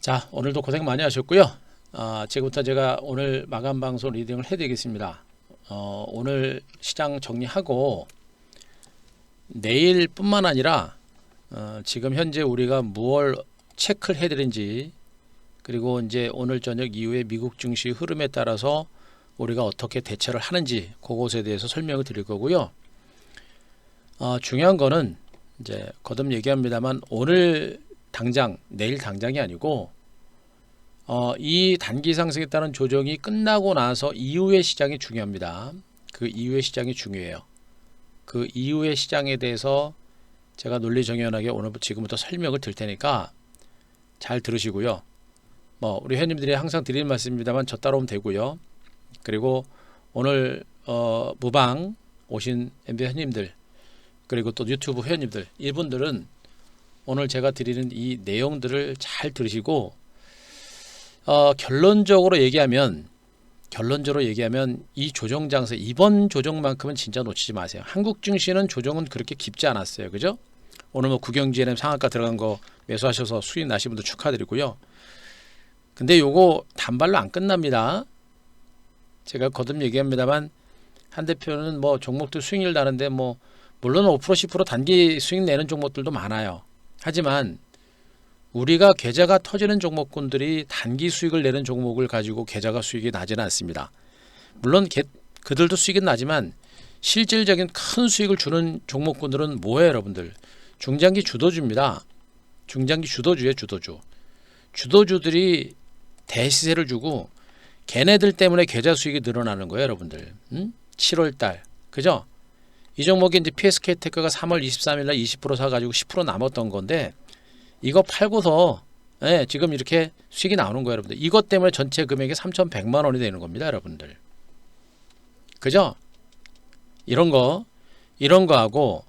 자, 오늘도 고생 많이 하셨고요. 지금부터 제가 오늘 마감 방송 리딩을 해드리겠습니다. 오늘 시장 정리하고 내일뿐만 아니라 지금 현재 우리가 무얼 체크를 해드린지, 그리고 이제 오늘 저녁 이후에 미국 증시 흐름에 따라서 우리가 어떻게 대처를 하는지 그것에 대해서 설명을 드릴 거고요. 중요한 거는 이제 거듭 얘기합니다만 오늘 당장, 내일 당장이 아니고 이 단기 상승에 따른 조정이 끝나고 나서 이후의 시장이 중요합니다. 그 이후의 시장이 중요해요. 그 이후의 시장에 대해서 제가 논리정연하게 오늘 지금부터 설명을 드릴 테니까 잘 들으시고요. 우리 회원님들이 항상 드리는 말씀입니다만 저 따라오면 되고요. 그리고 오늘 무방 오신 MB 회원님들, 그리고 또 유튜브 회원님들, 이분들은 오늘 제가 드리는 이 내용들을 잘 들으시고 결론적으로 얘기하면 이 조정 장세, 이번 조정만큼은 진짜 놓치지 마세요. 한국 증시는 조정은 그렇게 깊지 않았어요. 그죠? 오늘 국영GNM 상한가 들어간 거 매수하셔서 수익 나신 분들 축하드리고요. 근데 요거 단발로 안 끝납니다. 제가 거듭 얘기합니다만 한 대표는 종목들 수익률 나는데 물론 5% 10% 단기 수익 내는 종목들도 많아요. 하지만 우리가 계좌가 터지는 종목군들이 단기 수익을 내는 종목을 가지고 계좌가 수익이 나지는 않습니다. 물론 그들도 수익은 나지만 실질적인 큰 수익을 주는 종목군들은 뭐예요, 여러분들? 중장기 주도주입니다. 중장기 주도주예요, 주도주. 주도주들이 대시세를 주고 걔네들 때문에 계좌 수익이 늘어나는 거예요, 여러분들. 7월달, 그죠? 이 종목이 이제 PSK테크가 3월 23일 날 20% 사가지고 10% 남았던 건데, 이거 팔고서 지금 이렇게 수익이 나오는 거예요, 여러분들. 이것 때문에 전체 금액이 3,100만 원이 되는 겁니다, 여러분들. 그죠? 이런 거 하고,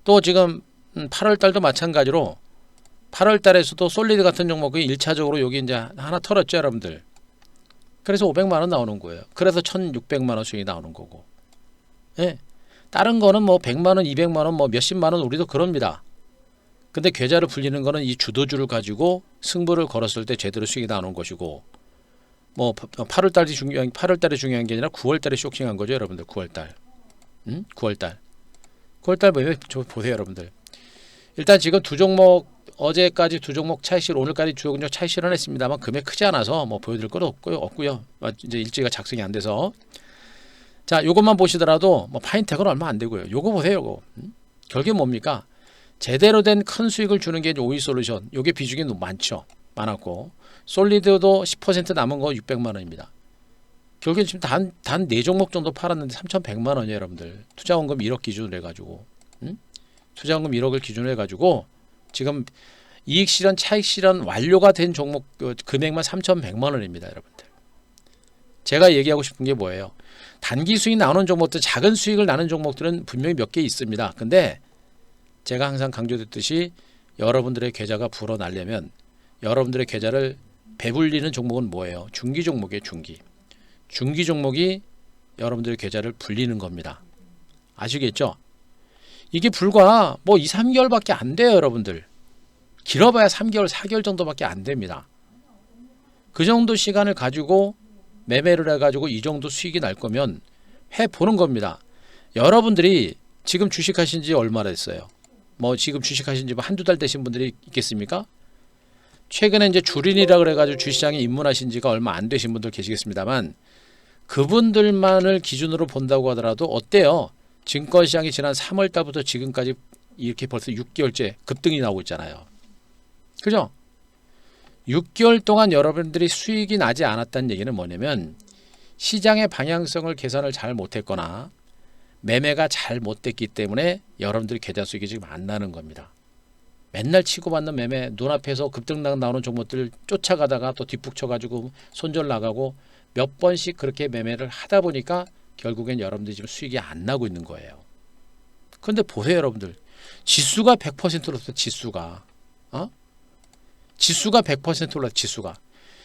또 지금 8월 달도 마찬가지로 8월 달에서도 솔리드 같은 종목이 1차적으로 여기 이제 하나 털었죠, 여러분들. 그래서 500만 원 나오는 거예요. 그래서 1,600만 원 수익이 나오는 거고. 다른 거는 100만 원, 200만 원, 몇십만 원 우리도 그럽니다. 근데 계좌를 불리는 거는 이 주도주를 가지고 승부를 걸었을 때 제대로 수익이 나오는 것이고, 8월 달이 중요한 게 아니라 9월 달에 쇼킹한 거죠, 여러분들. 9월 달. 9월 달 매매 보세요, 여러분들. 일단 지금 두 종목, 어제까지 두 종목 차익실, 오늘까지 주 종목 차익실은 했습니다만 금액 크지 않아서 보여드릴 건 없고요. 이제 일지가 작성이 안 돼서. 자, 요것만 보시더라도 파인텍은 얼마 안 되고요. 요거 보세요, 요거. 결국에 뭡니까? 제대로 된 큰 수익을 주는 게 오이솔루션. 요게 비중이 많았고, 솔리드도 10% 남은 거 600만 원입니다. 결국에 지금 단 4종목 정도 팔았는데 3,100만 원이에요, 여러분들. 투자원금 1억 기준으로 해가지고. 투자원금 1억을 기준으로 해가지고 지금 이익 실현, 차익 실현 완료가 된 종목 금액만 3,100만 원입니다, 여러분들. 제가 얘기하고 싶은 게 뭐예요? 단기 수익 나오는 종목들, 작은 수익을 나는 종목들은 분명히 몇 개 있습니다. 근데 제가 항상 강조했듯이 여러분들의 계좌가 불어나려면 여러분들의 계좌를 배불리는 종목은 뭐예요? 중기 종목이에요, 중기. 중기 종목이 여러분들의 계좌를 불리는 겁니다. 아시겠죠? 이게 불과 2, 3개월밖에 안 돼요, 여러분들. 길어봐야 3개월, 4개월 정도밖에 안 됩니다. 그 정도 시간을 가지고 매매를 해가지고 이 정도 수익이 날 거면 해보는 겁니다. 여러분들이 지금 주식하신 지 얼마나 됐어요? 지금 주식하신 지 한두 달 되신 분들이 있겠습니까? 최근에 이제 주린이라 그래가지고 주시장에 입문하신 지가 얼마 안 되신 분들 계시겠습니다만, 그분들만을 기준으로 본다고 하더라도 어때요? 증권시장이 지난 3월 달부터 지금까지 이렇게 벌써 6개월째 급등이 나오고 있잖아요. 그죠? 6개월 동안 여러분들이 수익이 나지 않았다는 얘기는 뭐냐면 시장의 방향성을 계산을 잘 못했거나 매매가 잘 못됐기 때문에 여러분들이 계좌 수익이 지금 안 나는 겁니다. 맨날 치고받는 매매, 눈앞에서 급등락 나오는 종목들 쫓아가다가 또 뒷북쳐가지고 손절 나가고 몇 번씩 그렇게 매매를 하다 보니까 결국엔 여러분들이 지금 수익이 안 나고 있는 거예요. 그런데 보세요, 여러분들. 지수가 100% 올랐어, 지수가. 지수가 100% 올랐어,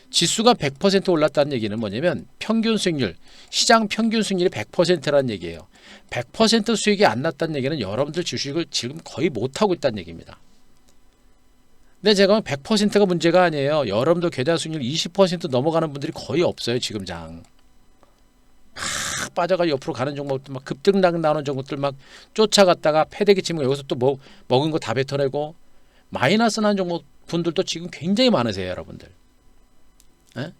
지수가 100% 올랐다는 얘기는 뭐냐면 평균 수익률, 시장 평균 수익률이 100%라는 얘기예요. 100% 수익이 안 났다는 얘기는 여러분들 주식을 지금 거의 못하고 있다는 얘기입니다. 근데 제가 100%가 문제가 아니에요. 여러분도 계좌 수익률 20% 넘어가는 분들이 거의 없어요. 지금 장. 막 빠져가 옆으로 가는 종목들 막 급등락 나오는 종목들 막 쫓아갔다가 패대기 치면 여기서 또 먹은 거 다 뱉어내고 마이너스 나는 종목 분들도 지금 굉장히 많으세요. 여러분들. 에?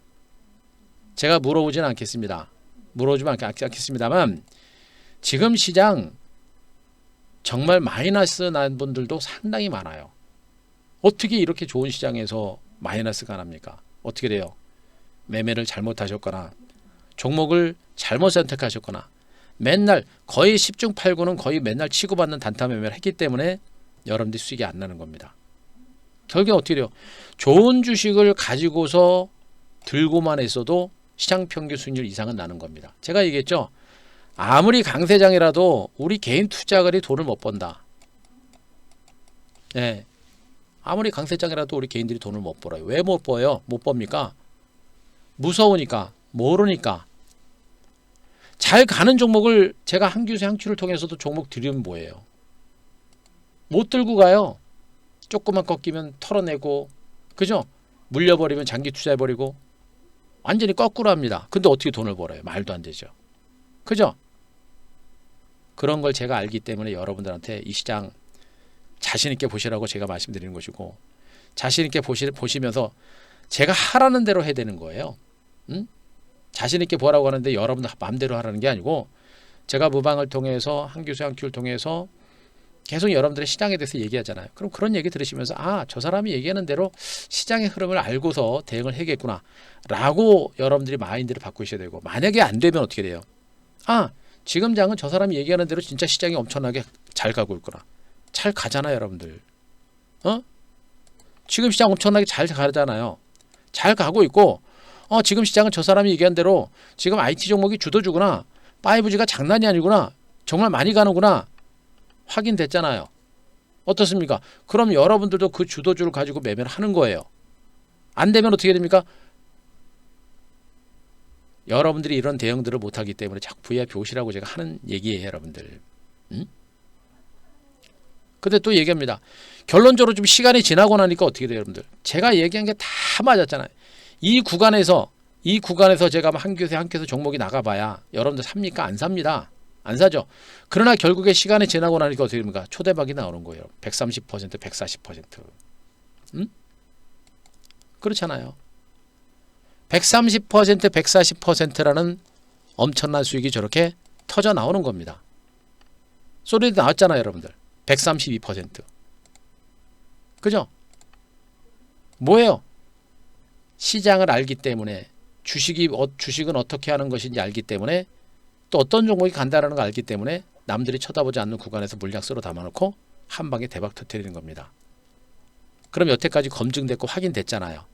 제가 물어보지는 않겠습니다. 물어보지만 않겠습니다만 지금 시장 정말 마이너스 난 분들도 상당히 많아요. 어떻게 이렇게 좋은 시장에서 마이너스가 납니까? 어떻게 돼요? 매매를 잘못하셨거나 종목을 잘못 선택하셨거나 맨날 거의 10중 8구는 거의 맨날 치고받는 단타 매매를 했기 때문에 여러분들이 수익이 안 나는 겁니다. 결국엔 어떻게 돼요? 좋은 주식을 가지고서 들고만 있어도 시장 평균 수익률 이상은 나는 겁니다. 제가 얘기했죠. 아무리 강세장이라도 우리 개인 투자가들이 돈을 못 번다. 네. 아무리 강세장이라도 우리 개인들이 돈을 못 벌어요. 왜 못 벌어요? 못 법니까? 무서우니까, 모르니까. 잘 가는 종목을 제가 한규세 한큐를 통해서도 종목 드리면 뭐예요? 못 들고 가요. 조금만 꺾이면 털어내고, 그죠? 물려버리면 장기 투자해버리고 완전히 거꾸로 합니다. 근데 어떻게 돈을 벌어요? 말도 안 되죠. 그죠? 그런 걸 제가 알기 때문에 여러분들한테 이 시장 자신 있게 보시라고 제가 말씀드리는 것이고 자신 있게 보시면서 제가 하라는 대로 해야 되는 거예요. 응? 자신 있게 보라고 하는데 여러분들 마음대로 하라는 게 아니고 제가 무방을 통해서 한규수 한큐를 통해서 계속 여러분들의 시장에 대해서 얘기하잖아요. 그럼 그런 얘기 들으시면서 아, 저 사람이 얘기하는 대로 시장의 흐름을 알고서 대응을 해야겠구나 라고 여러분들이 마인드를 바꾸셔야 되고 만약에 안 되면 어떻게 돼요? 아, 지금 장은 저 사람이 얘기하는 대로 진짜 시장이 엄청나게 잘 가고 있구나. 잘 가잖아요, 여러분들. 지금 시장 엄청나게 잘 가잖아요. 잘 가고 있고 지금 시장은 저 사람이 얘기한 대로 지금 IT 종목이 주도주구나. 5G가 장난이 아니구나. 정말 많이 가는구나. 확인됐잖아요. 어떻습니까? 그럼 여러분들도 그 주도주를 가지고 매매를 하는 거예요. 안 되면 어떻게 됩니까? 여러분들이 이런 대응들을 못하기 때문에 자꾸 VIP 오시라고 제가 하는 얘기예요, 여러분들. 응? 근데 또 얘기합니다. 결론적으로 좀 시간이 지나고 나니까 어떻게 돼요, 여러분들? 제가 얘기한 게 다 맞았잖아요. 이 구간에서 제가 한큐에서 종목이 나가봐야 여러분들 삽니까? 안 삽니다. 안 사죠. 그러나 결국에 시간이 지나고 나니까 어떻게 됩니까? 초대박이 나오는 거예요. 130%, 140%. 응? 그렇잖아요. 130%, 140%라는 엄청난 수익이 저렇게 터져 나오는 겁니다. 소리도 나왔잖아요, 여러분들. 132%. 그죠? 뭐예요? 시장을 알기 때문에 주식은 어떻게 하는 것인지 알기 때문에 또 어떤 종목이 간다라는 걸 알기 때문에 남들이 쳐다보지 않는 구간에서 물량 쓸어 담아놓고 한 방에 대박 터뜨리는 겁니다. 그럼 여태까지 검증됐고 확인됐잖아요.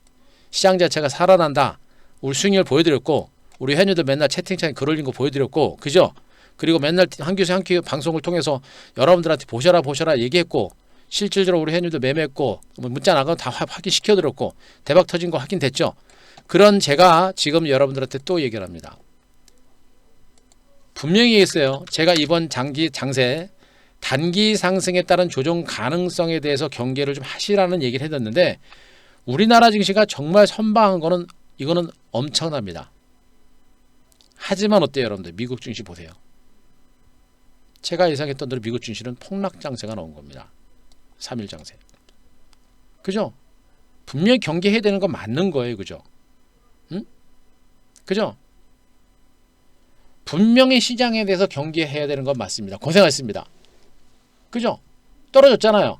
시장 자체가 살아난다. 우리 수익률 보여드렸고 우리 회원님들 맨날 채팅창에 글 올린 거 보여드렸고 그죠? 그리고 맨날 한규수 한큐 방송을 통해서 여러분들한테 보셔라 얘기했고 실질적으로 우리 회원님들 매매했고 문자 나가면 다 확인시켜드렸고 대박 터진 거 확인됐죠? 그런 제가 지금 여러분들한테 또 얘기를 합니다. 분명히 얘기했어요. 제가 이번 장세 단기 상승에 따른 조정 가능성에 대해서 경계를 좀 하시라는 얘기를 해뒀는데 우리나라 증시가 정말 선방한 거는 이거는 엄청납니다. 하지만 어때요, 여러분들? 미국 증시 보세요. 제가 예상했던 대로 미국 증시는 폭락 장세가 나온 겁니다. 3일 장세. 그죠? 분명히 경계해야 되는 건 맞는 거예요. 그죠? 응? 그죠? 분명히 시장에 대해서 경계해야 되는 건 맞습니다. 고생하셨습니다. 그죠? 떨어졌잖아요.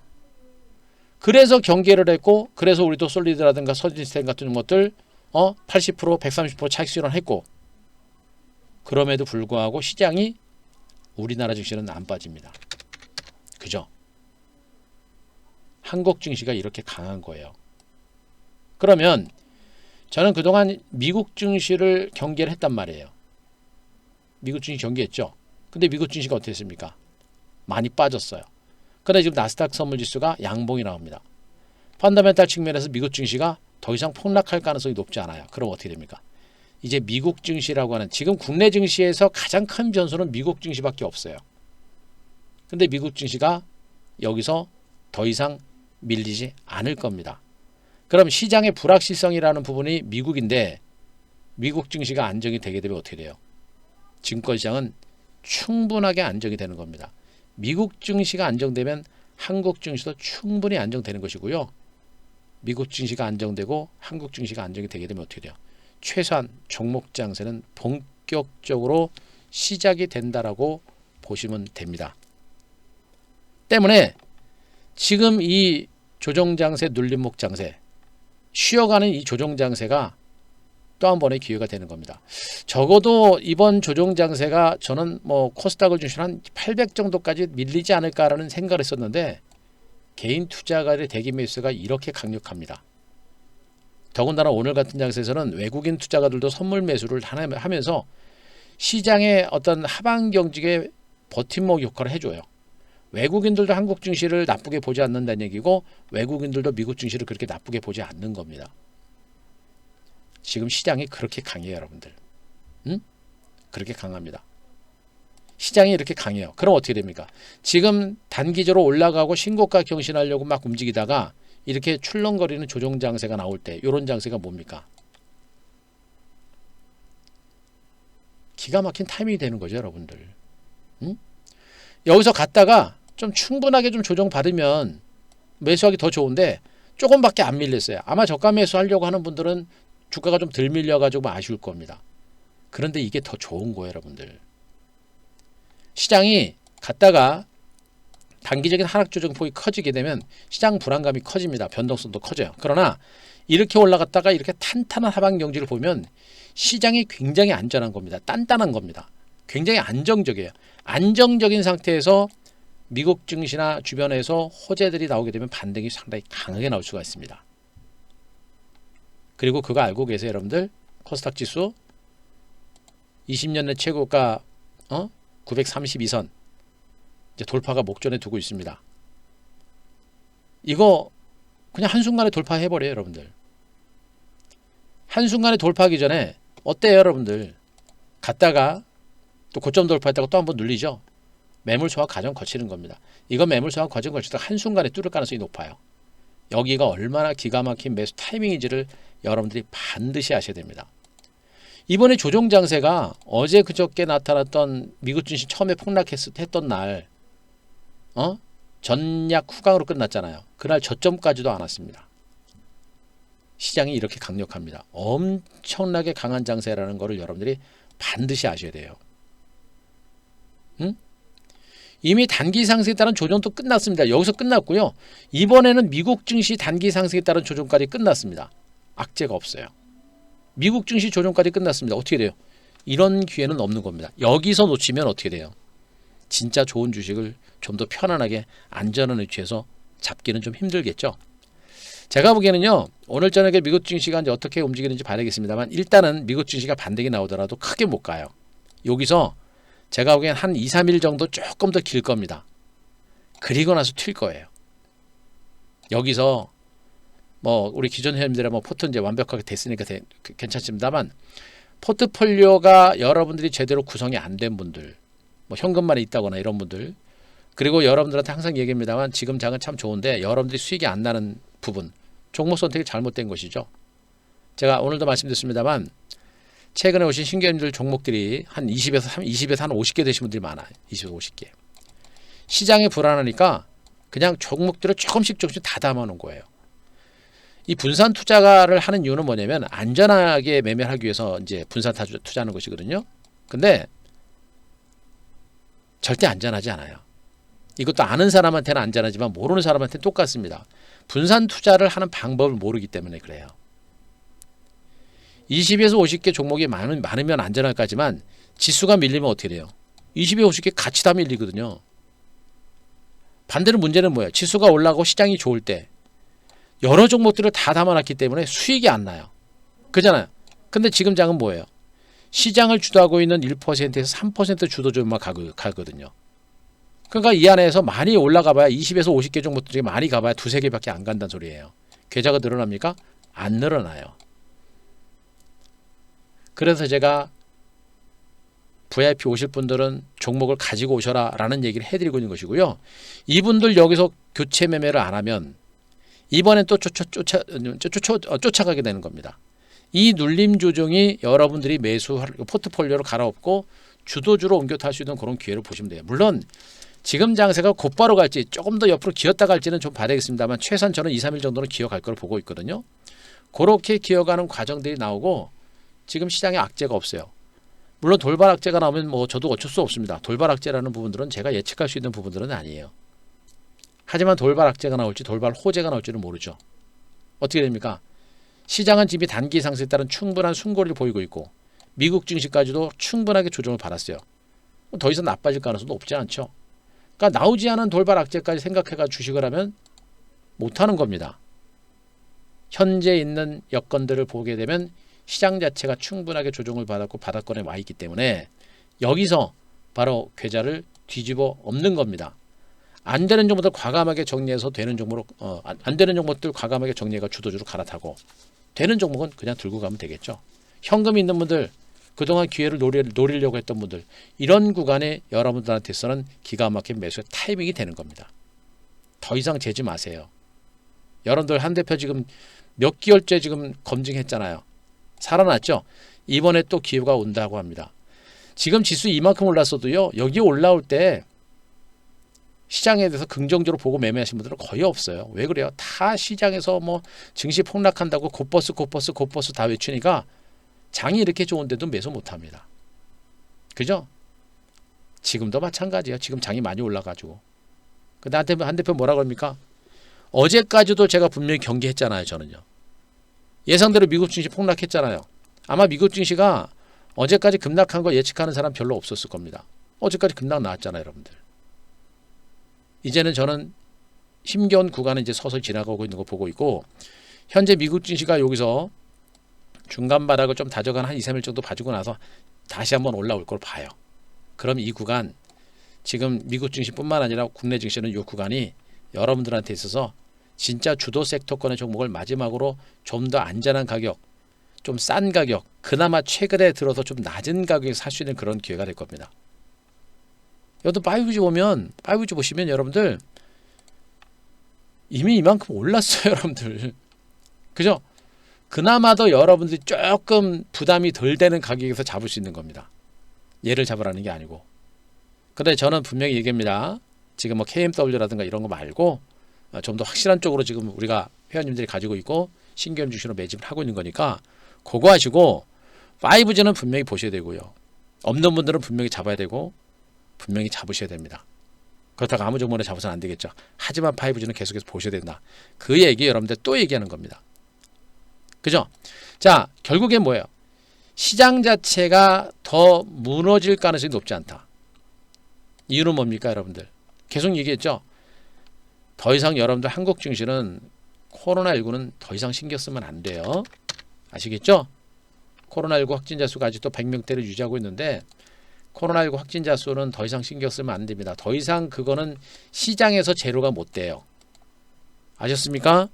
그래서 경계를 했고 그래서 우리도 솔리드라든가 서진스텐 같은 것들 80%, 130% 차익 실현했고 그럼에도 불구하고 시장이 우리나라 증시는 안 빠집니다. 그죠? 한국 증시가 이렇게 강한 거예요. 그러면 저는 그동안 미국 증시를 경계를 했단 말이에요. 미국 증시 경계했죠. 근데 미국 증시가 어떻게 했습니까? 많이 빠졌어요. 그런데 지금 나스닥 선물지수가 양봉이 나옵니다. 펀더멘탈 측면에서 미국 증시가 더 이상 폭락할 가능성이 높지 않아요. 그럼 어떻게 됩니까? 이제 미국 증시라고 하는 지금 국내 증시에서 가장 큰 변수는 미국 증시밖에 없어요. 근데 미국 증시가 여기서 더 이상 밀리지 않을 겁니다. 그럼 시장의 불확실성이라는 부분이 미국인데 미국 증시가 안정이 되게 되면 어떻게 돼요? 증권시장은 충분하게 안정이 되는 겁니다. 미국 증시가 안정되면 한국 증시도 충분히 안정되는 것이고요. 미국 증시가 안정되고 한국 증시가 안정이 되게 되면 어떻게 돼요? 최소한 종목 장세는 본격적으로 시작이 된다라고 보시면 됩니다. 때문에 지금 이 조정장세, 눌림목 장세, 쉬어가는 이 조정장세가 또 한 번의 기회가 되는 겁니다. 적어도 이번 조정장세가 저는 뭐 코스닥을 중심으로 한 800 정도까지 밀리지 않을까라는 생각을 했었는데 개인 투자가의 대기 매수가 이렇게 강력합니다. 더군다나 오늘 같은 장세에서는 외국인 투자가들도 선물 매수를 하면서 시장의 어떤 하방 경직에 버팀목 역할을 해줘요. 외국인들도 한국 증시를 나쁘게 보지 않는다는 얘기고 외국인들도 미국 증시를 그렇게 나쁘게 보지 않는 겁니다. 지금 시장이 그렇게 강해요, 여러분들. 그렇게 강합니다. 시장이 이렇게 강해요. 그럼 어떻게 됩니까? 지금 단기적으로 올라가고 신고가 경신하려고 막 움직이다가 이렇게 출렁거리는 조정 장세가 나올 때 이런 장세가 뭡니까? 기가 막힌 타이밍이 되는 거죠, 여러분들. 여기서 갔다가 좀 충분하게 좀 조정 받으면 매수하기 더 좋은데 조금밖에 안 밀렸어요. 아마 저가 매수하려고 하는 분들은 주가가 좀 덜 밀려가지고 아쉬울 겁니다. 그런데 이게 더 좋은 거예요, 여러분들. 시장이 갔다가 단기적인 하락 조정폭이 커지게 되면 시장 불안감이 커집니다. 변동성도 커져요. 그러나 이렇게 올라갔다가 이렇게 탄탄한 하방 경지를 보면 시장이 굉장히 안전한 겁니다. 단단한 겁니다. 굉장히 안정적이에요. 안정적인 상태에서 미국 증시나 주변에서 호재들이 나오게 되면 반등이 상당히 강하게 나올 수가 있습니다. 그리고 그거 알고 계세요, 여러분들? 코스닥 지수 20년 내 최고가 932선 이제 돌파가 목전에 두고 있습니다. 이거 그냥 한순간에 돌파해버려요, 여러분들. 한순간에 돌파하기 전에 어때요, 여러분들? 갔다가 또 고점 돌파했다가 또 한번 눌리죠. 매물 소화 과정 거치는 겁니다. 이거 매물 소화 과정 거치다가 한순간에 뚫을 가능성이 높아요. 여기가 얼마나 기가 막힌 매수 타이밍인지를 여러분들이 반드시 아셔야 됩니다. 이번에 조정 장세가 어제 그저께 나타났던 미국 증시 처음에 폭락했던 날 전략 후강으로 끝났잖아요. 그날 저점까지도 안 왔습니다. 시장이 이렇게 강력합니다. 엄청나게 강한 장세라는 것을 여러분들이 반드시 아셔야 돼요. 이미 단기 상승에 따른 조정도 끝났습니다. 여기서 끝났고요. 이번에는 미국 증시 단기 상승에 따른 조정까지 끝났습니다. 악재가 없어요. 미국 증시 조정까지 끝났습니다. 어떻게 돼요? 이런 기회는 없는 겁니다. 여기서 놓치면 어떻게 돼요? 진짜 좋은 주식을 좀 더 편안하게 안전한 위치에서 잡기는 좀 힘들겠죠. 제가 보기에는요. 오늘 저녁에 미국 증시가 이제 어떻게 움직이는지 봐야겠습니다만 일단은 미국 증시가 반등이 나오더라도 크게 못 가요. 여기서 제가 보기엔 한 2, 3일 정도 조금 더 길 겁니다. 그리고 나서 튈 거예요. 여기서 뭐 우리 기존 회원님들의 뭐 포트 이제 완벽하게 됐으니까 괜찮습니다만 포트폴리오가 여러분들이 제대로 구성이 안 된 분들, 뭐 현금만 있다거나 이런 분들, 그리고 여러분들한테 항상 얘기합니다만 지금 장은 참 좋은데 여러분들이 수익이 안 나는 부분, 종목 선택이 잘못된 것이죠. 제가 오늘도 말씀드렸습니다만 최근에 오신 신규님들 종목들이 한 20에서 한 50개 되신 분들이 많아요. 20에서 50개. 시장이 불안하니까 그냥 종목들을 조금씩 다 담아놓은 거예요. 이 분산 투자를 하는 이유는 뭐냐면 안전하게 매매를 하기 위해서 이제 분산 투자하는 것이거든요. 근데 절대 안전하지 않아요. 이것도 아는 사람한테는 안전하지만 모르는 사람한테는 똑같습니다. 분산 투자를 하는 방법을 모르기 때문에 그래요. 20에서 50개 종목이 많으면 안전할까지만 지수가 밀리면 어떻게 돼요? 20에 50개 같이 다 밀리거든요. 반대로 문제는 뭐예요? 지수가 올라가고 시장이 좋을 때 여러 종목들을 다 담아놨기 때문에 수익이 안 나요. 그잖아요. 근데 지금 장은 뭐예요? 시장을 주도하고 있는 1%에서 3% 주도주만 가거든요. 그러니까 이 안에서 많이 올라가 봐야 20에서 50개 종목들 중에 많이 가봐야 두세 개밖에 안 간다는 소리예요. 계좌가 늘어납니까? 안 늘어나요. 그래서 제가 VIP 오실 분들은 종목을 가지고 오셔라 라는 얘기를 해드리고 있는 것이고요. 이분들 여기서 교체 매매를 안 하면 이번엔 또 쫓아가게 되는 겁니다. 이 눌림 조정이 여러분들이 매수 포트폴리오로 갈아엎고 주도주로 옮겨 탈 수 있는 그런 기회를 보시면 돼요. 물론 지금 장세가 곧바로 갈지 조금 더 옆으로 기었다 갈지는 좀 봐야 되겠습니다만 최소한 저는 2, 3일 정도는 기어갈 걸 보고 있거든요. 그렇게 기어가는 과정들이 나오고 지금 시장에 악재가 없어요. 물론 돌발 악재가 나오면 뭐 저도 어쩔 수 없습니다. 돌발 악재라는 부분들은 제가 예측할 수 있는 부분들은 아니에요. 하지만 돌발 악재가 나올지 돌발 호재가 나올지는 모르죠. 어떻게 됩니까? 시장은 이미 단기 상승에 따른 충분한 숨고리를 보이고 있고 미국 증시까지도 충분하게 조정을 받았어요. 더 이상 나빠질 가능성도 없지 않죠. 그러니까 나오지 않은 돌발 악재까지 생각해가 주식을 하면 못하는 겁니다. 현재 있는 여건들을 보게 되면 시장 자체가 충분하게 조정을 받았고 바닥권에 와 있기 때문에 여기서 바로 계좌를 뒤집어 엎는 겁니다. 안 되는 종목들 과감하게 정리해서 되는 종목으로 안 되는 종목들 과감하게 정리해가 주도주로 갈아타고 되는 종목은 그냥 들고 가면 되겠죠. 현금이 있는 분들 그동안 기회를 노리려고 했던 분들 이런 구간에 여러분들한테서는 기가 막힌 매수의 타이밍이 되는 겁니다. 더 이상 재지 마세요. 여러분들 한 대표 지금 몇 개월째 지금 검증했잖아요. 살아났죠. 이번에 또 기회가 온다고 합니다. 지금 지수 이만큼 올랐어도요. 여기 올라올 때 시장에 대해서 긍정적으로 보고 매매하신 분들은 거의 없어요. 왜 그래요? 다 시장에서 뭐 증시 폭락한다고 곧버스 다 외치니까 장이 이렇게 좋은데도 매수 못합니다. 그죠? 지금도 마찬가지예요. 지금 장이 많이 올라가지고. 근데 한 대표 뭐라고 합니까? 어제까지도 제가 분명히 경계했잖아요. 저는요. 예상대로 미국 증시 폭락했잖아요. 아마 미국 증시가 어제까지 급락한 걸 예측하는 사람 별로 없었을 겁니다. 어제까지 급락 나왔잖아요. 여러분들. 이제는 저는 힘겨운 구간을 이제 서서히 지나가고 있는 거 보고 있고 현재 미국 증시가 여기서 중간 바닥을 좀 다져간 한 2, 3일 정도 봐주고 나서 다시 한번 올라올 걸 봐요. 그럼 이 구간 지금 미국 증시뿐만 아니라 국내 증시는 이 구간이 여러분들한테 있어서 진짜 주도 섹터권의 종목을 마지막으로 좀 더 안전한 가격, 좀 싼 가격, 그나마 최근에 들어서 좀 낮은 가격에 살 수 있는 그런 기회가 될 겁니다. 여러분 파이브지 보시면 여러분들 이미 이만큼 올랐어요. 여러분들. 그죠? 그나마 더 여러분들이 조금 부담이 덜 되는 가격에서 잡을 수 있는 겁니다. 얘를 잡으라는 게 아니고. 근데 저는 분명히 얘기합니다. 지금 뭐 KMW라든가 이런 거 말고 좀 더 확실한 쪽으로 지금 우리가 회원님들이 가지고 있고 신규 주식으로 매집을 하고 있는 거니까 그거 하시고 5G는 분명히 보셔야 되고요. 없는 분들은 분명히 잡아야 되고 분명히 잡으셔야 됩니다. 그렇다고 아무 종목에 잡아서는 안 되겠죠. 하지만 5G는 계속해서 보셔야 된다. 그 얘기 여러분들 또 얘기하는 겁니다. 그죠? 자, 결국엔 뭐예요? 시장 자체가 더 무너질 가능성이 높지 않다. 이유는 뭡니까, 여러분들? 계속 얘기했죠? 더 이상 여러분들 한국 증시는 코로나19는 더 이상 신경 쓰면 안 돼요. 아시겠죠? 코로나19 확진자 수가 아직도 100명대를 유지하고 있는데 코로나19 확진자 수는 더 이상 신경 쓰면 안 됩니다. 더 이상 그거는 시장에서 제로가 못 돼요. 아셨습니까?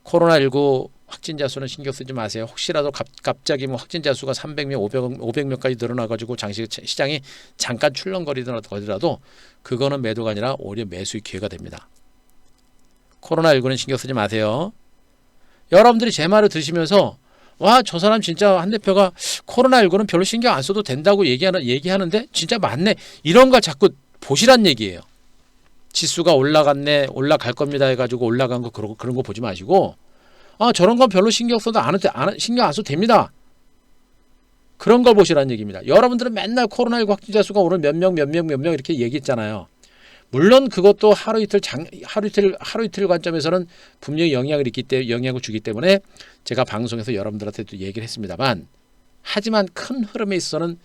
코로나19 확진자 수는 신경 쓰지 마세요. 혹시라도 갑자기 뭐 확진자 수가 300명, 500명까지 늘어나가지고 시장이 잠깐 출렁거리더라도 그거는 매도가 아니라 오히려 매수의 기회가 됩니다. 코로나19는 신경 쓰지 마세요. 여러분들이 제 말을 들으시면서 와, 저 사람 진짜 한 대표가 코로나19는 별로 신경 안 써도 된다고 얘기하는데 진짜 맞네. 이런 걸 자꾸 보시란 얘기예요. 지수가 올라갔네, 올라갈 겁니다 해가지고 올라간 거 그런 거 보지 마시고 아, 저런 건 별로 신경 써도 신경 안 써도 됩니다. 그런 걸 보시라는 얘기입니다. 여러분들은 맨날 코로나19 확진자 수가 오늘 몇 명 이렇게 얘기했잖아요. 물론 그것도 하루 이틀 관점에서는 분명히 영향을 주기 때문에 제가 방송에서 여러분들한테도 얘기를 했습니다만 하지만 큰 흐름에 있어서는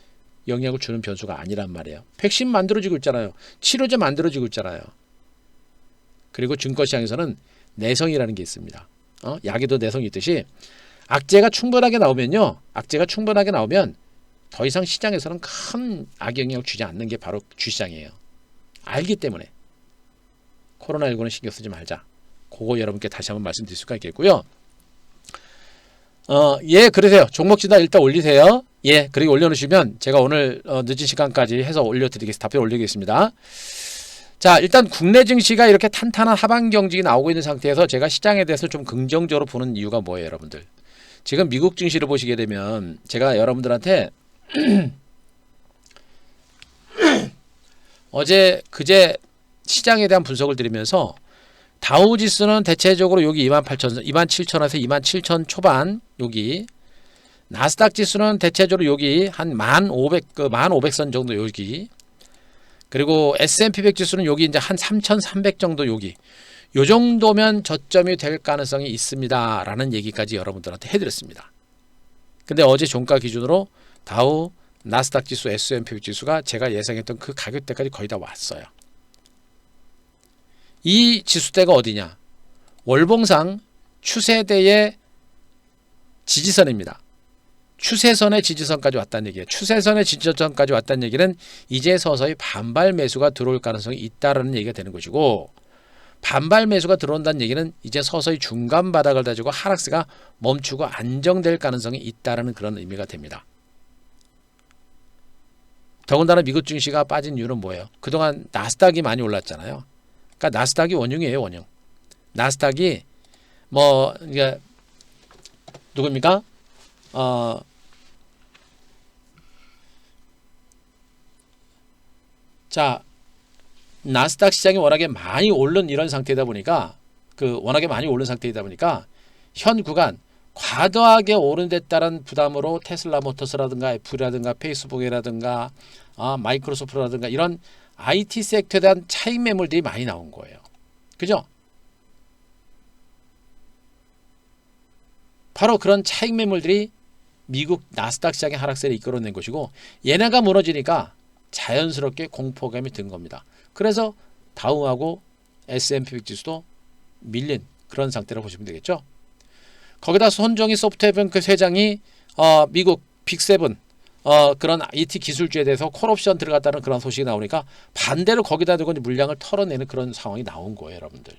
영향을 주는 변수가 아니란 말이에요. 백신 만들어지고 있잖아요. 치료제 만들어지고 있잖아요. 그리고 증권시장에서는 내성이라는 게 있습니다. 약에도 내성이 있듯이 악재가 충분하게 나오면 더 이상 시장에서는 큰 악영향을 주지 않는 게 바로 주시장이에요. 알기 때문에 코로나19는 신경 쓰지 말자. 그거 여러분께 다시 한번 말씀드릴 수가 있겠고요. 예, 그러세요. 종목 진단 일단 올리세요. 예, 그리고 올려놓으시면 제가 오늘 늦은 시간까지 해서 답변 올리겠습니다. 자, 일단 국내 증시가 이렇게 탄탄한 하방 경직이 나오고 있는 상태에서 제가 시장에 대해서 좀 긍정적으로 보는 이유가 뭐예요, 여러분들? 지금 미국 증시를 보시게 되면 제가 여러분들한테 어제 그제 시장에 대한 분석을 드리면서 다우 지수는 대체적으로 여기 28,000, 27,000에서 27,000 초반 여기, 나스닥 지수는 대체적으로 여기 한 1,500선 정도 여기, 그리고 S&P 100 지수는 여기 이제 한 3,300 정도 여기, 요 정도면 저점이 될 가능성이 있습니다라는 얘기까지 여러분들한테 해드렸습니다. 근데 어제 종가 기준으로 다우, 나스닥 지수, S&P 100 지수가 제가 예상했던 그 가격대까지 거의 다 왔어요. 이 지수대가 어디냐? 월봉상 추세대의 지지선입니다. 추세선의 지지선까지 왔다는 얘기예요. 추세선의 지지선까지 왔다는 얘기는 이제 서서히 반발 매수가 들어올 가능성이 있다라는 얘기가 되는 것이고, 반발 매수가 들어온다는 얘기는 이제 서서히 중간 바닥을 다지고 하락세가 멈추고 안정될 가능성이 있다라는 그런 의미가 됩니다. 더군다나 미국 증시가 빠진 이유는 뭐예요? 그동안 나스닥이 많이 올랐잖아요. 그러니까 나스닥이 원흉이에요, 원흉. 나스닥이 뭐 이게 누굽니까? 자, 나스닥 시장이 워낙에 많이 오른 이런 상태이다 보니까, 워낙에 많이 오른 상태이다 보니까 현 구간 과도하게 오른 데 따른 부담으로 테슬라 모터스라든가 애플이라든가 페이스북이라든가 마이크로소프트라든가 이런 IT 섹터에 대한 차익 매물들이 많이 나온 거예요. 그죠? 바로 그런 차익 매물들이 미국 나스닥 시장의 하락세를 이끌어낸 것이고, 얘네가 무너지니까 자연스럽게 공포감이 든 겁니다. 그래서 다우하고 S&P 100 지수도 밀린 그런 상태라고 보시면 되겠죠. 거기다 손정희 소프트웨어뱅크 회장이 미국 빅7 그런 IT 기술주에 대해서 콜옵션 들어갔다는 그런 소식이 나오니까 반대로 거기다 두고 물량을 털어내는 그런 상황이 나온 거예요, 여러분들.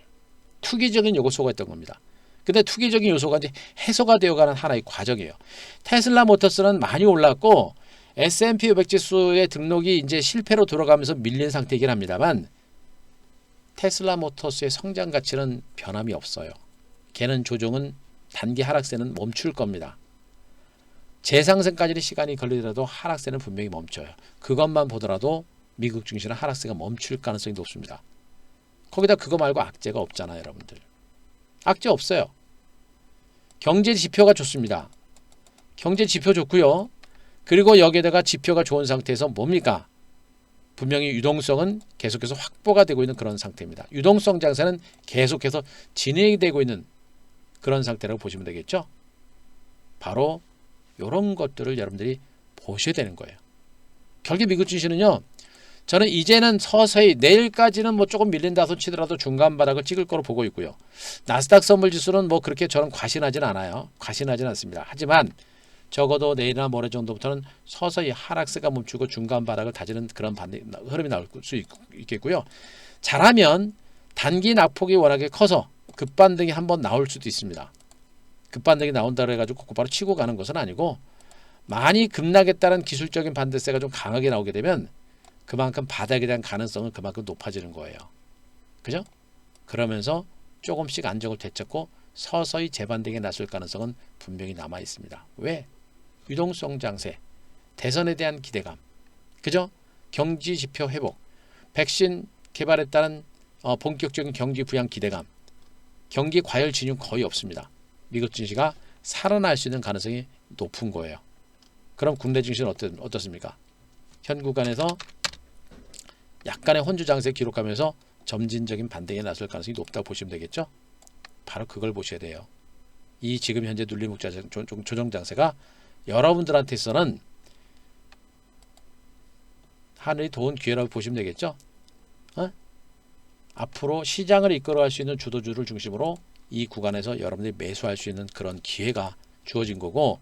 투기적인 요소가 있던 겁니다. 근데 투기적인 요소가 이제 해소가 되어가는 하나의 과정이에요. 테슬라 모터스는 많이 올랐고 S&P 500 지수의 등록이 이제 실패로 돌아가면서 밀린 상태이긴 합니다만, 테슬라 모터스의 성장 가치는 변함이 없어요. 걔는 조정은 단기 하락세는 멈출 겁니다. 재상승까지는 시간이 걸리더라도 하락세는 분명히 멈춰요. 그것만 보더라도 미국 증시는 하락세가 멈출 가능성이 높습니다. 거기다 그거 말고 악재가 없잖아요, 여러분들. 악재 없어요. 경제 지표가 좋습니다. 경제 지표 좋고요. 그리고 여기에다가 지표가 좋은 상태에서 뭡니까? 분명히 유동성은 계속해서 확보가 되고 있는 그런 상태입니다. 유동성 장세는 계속해서 진행이 되고 있는 그런 상태라고 보시면 되겠죠. 바로 이런 것들을 여러분들이 보셔야 되는 거예요. 결국 미국 증시는요, 저는 이제는 서서히 내일까지는 뭐 조금 밀린다 손 치더라도 중간 바닥을 찍을 거로 보고 있고요. 나스닥 선물 지수는 뭐 그렇게 저는 과신하진 않아요. 과신하진 않습니다. 하지만 적어도 내일이나 모레 정도부터는 서서히 하락세가 멈추고 중간 바닥을 다지는 그런 흐름이 나올 수 있겠고요. 잘하면 단기 낙폭이 워낙에 커서 급반등이 한번 나올 수도 있습니다. 급반등이 나온다고 해가지고 곧바로 치고 가는 것은 아니고, 많이 급락에 따른 기술적인 반대세가 좀 강하게 나오게 되면 그만큼 바닥에 대한 가능성은 그만큼 높아지는 거예요. 그죠? 그러면서 조금씩 안정을 되찾고 서서히 재반등에 나설 가능성은 분명히 남아 있습니다. 왜? 유동성 장세, 대선에 대한 기대감, 그죠? 경기 지표 회복, 백신 개발에 따른 본격적인 경기 부양 기대감, 경기 과열 진영 거의 없습니다. 미국 증시가 살아날 수 있는 가능성이 높은 거예요. 그럼 국내 증시는 어떻습니까? 현 구간에서 약간의 혼주 장세 기록하면서 점진적인 반등에 나설 가능성이 높다고 보시면 되겠죠. 바로 그걸 보셔야 돼요. 이 지금 현재 눌림목 조정 장세가 여러분들한테서는 하늘이 도운 기회라고 보시면 되겠죠. 앞으로 시장을 이끌어갈 수 있는 주도주를 중심으로 이 구간에서 여러분들이 매수할 수 있는 그런 기회가 주어진 거고,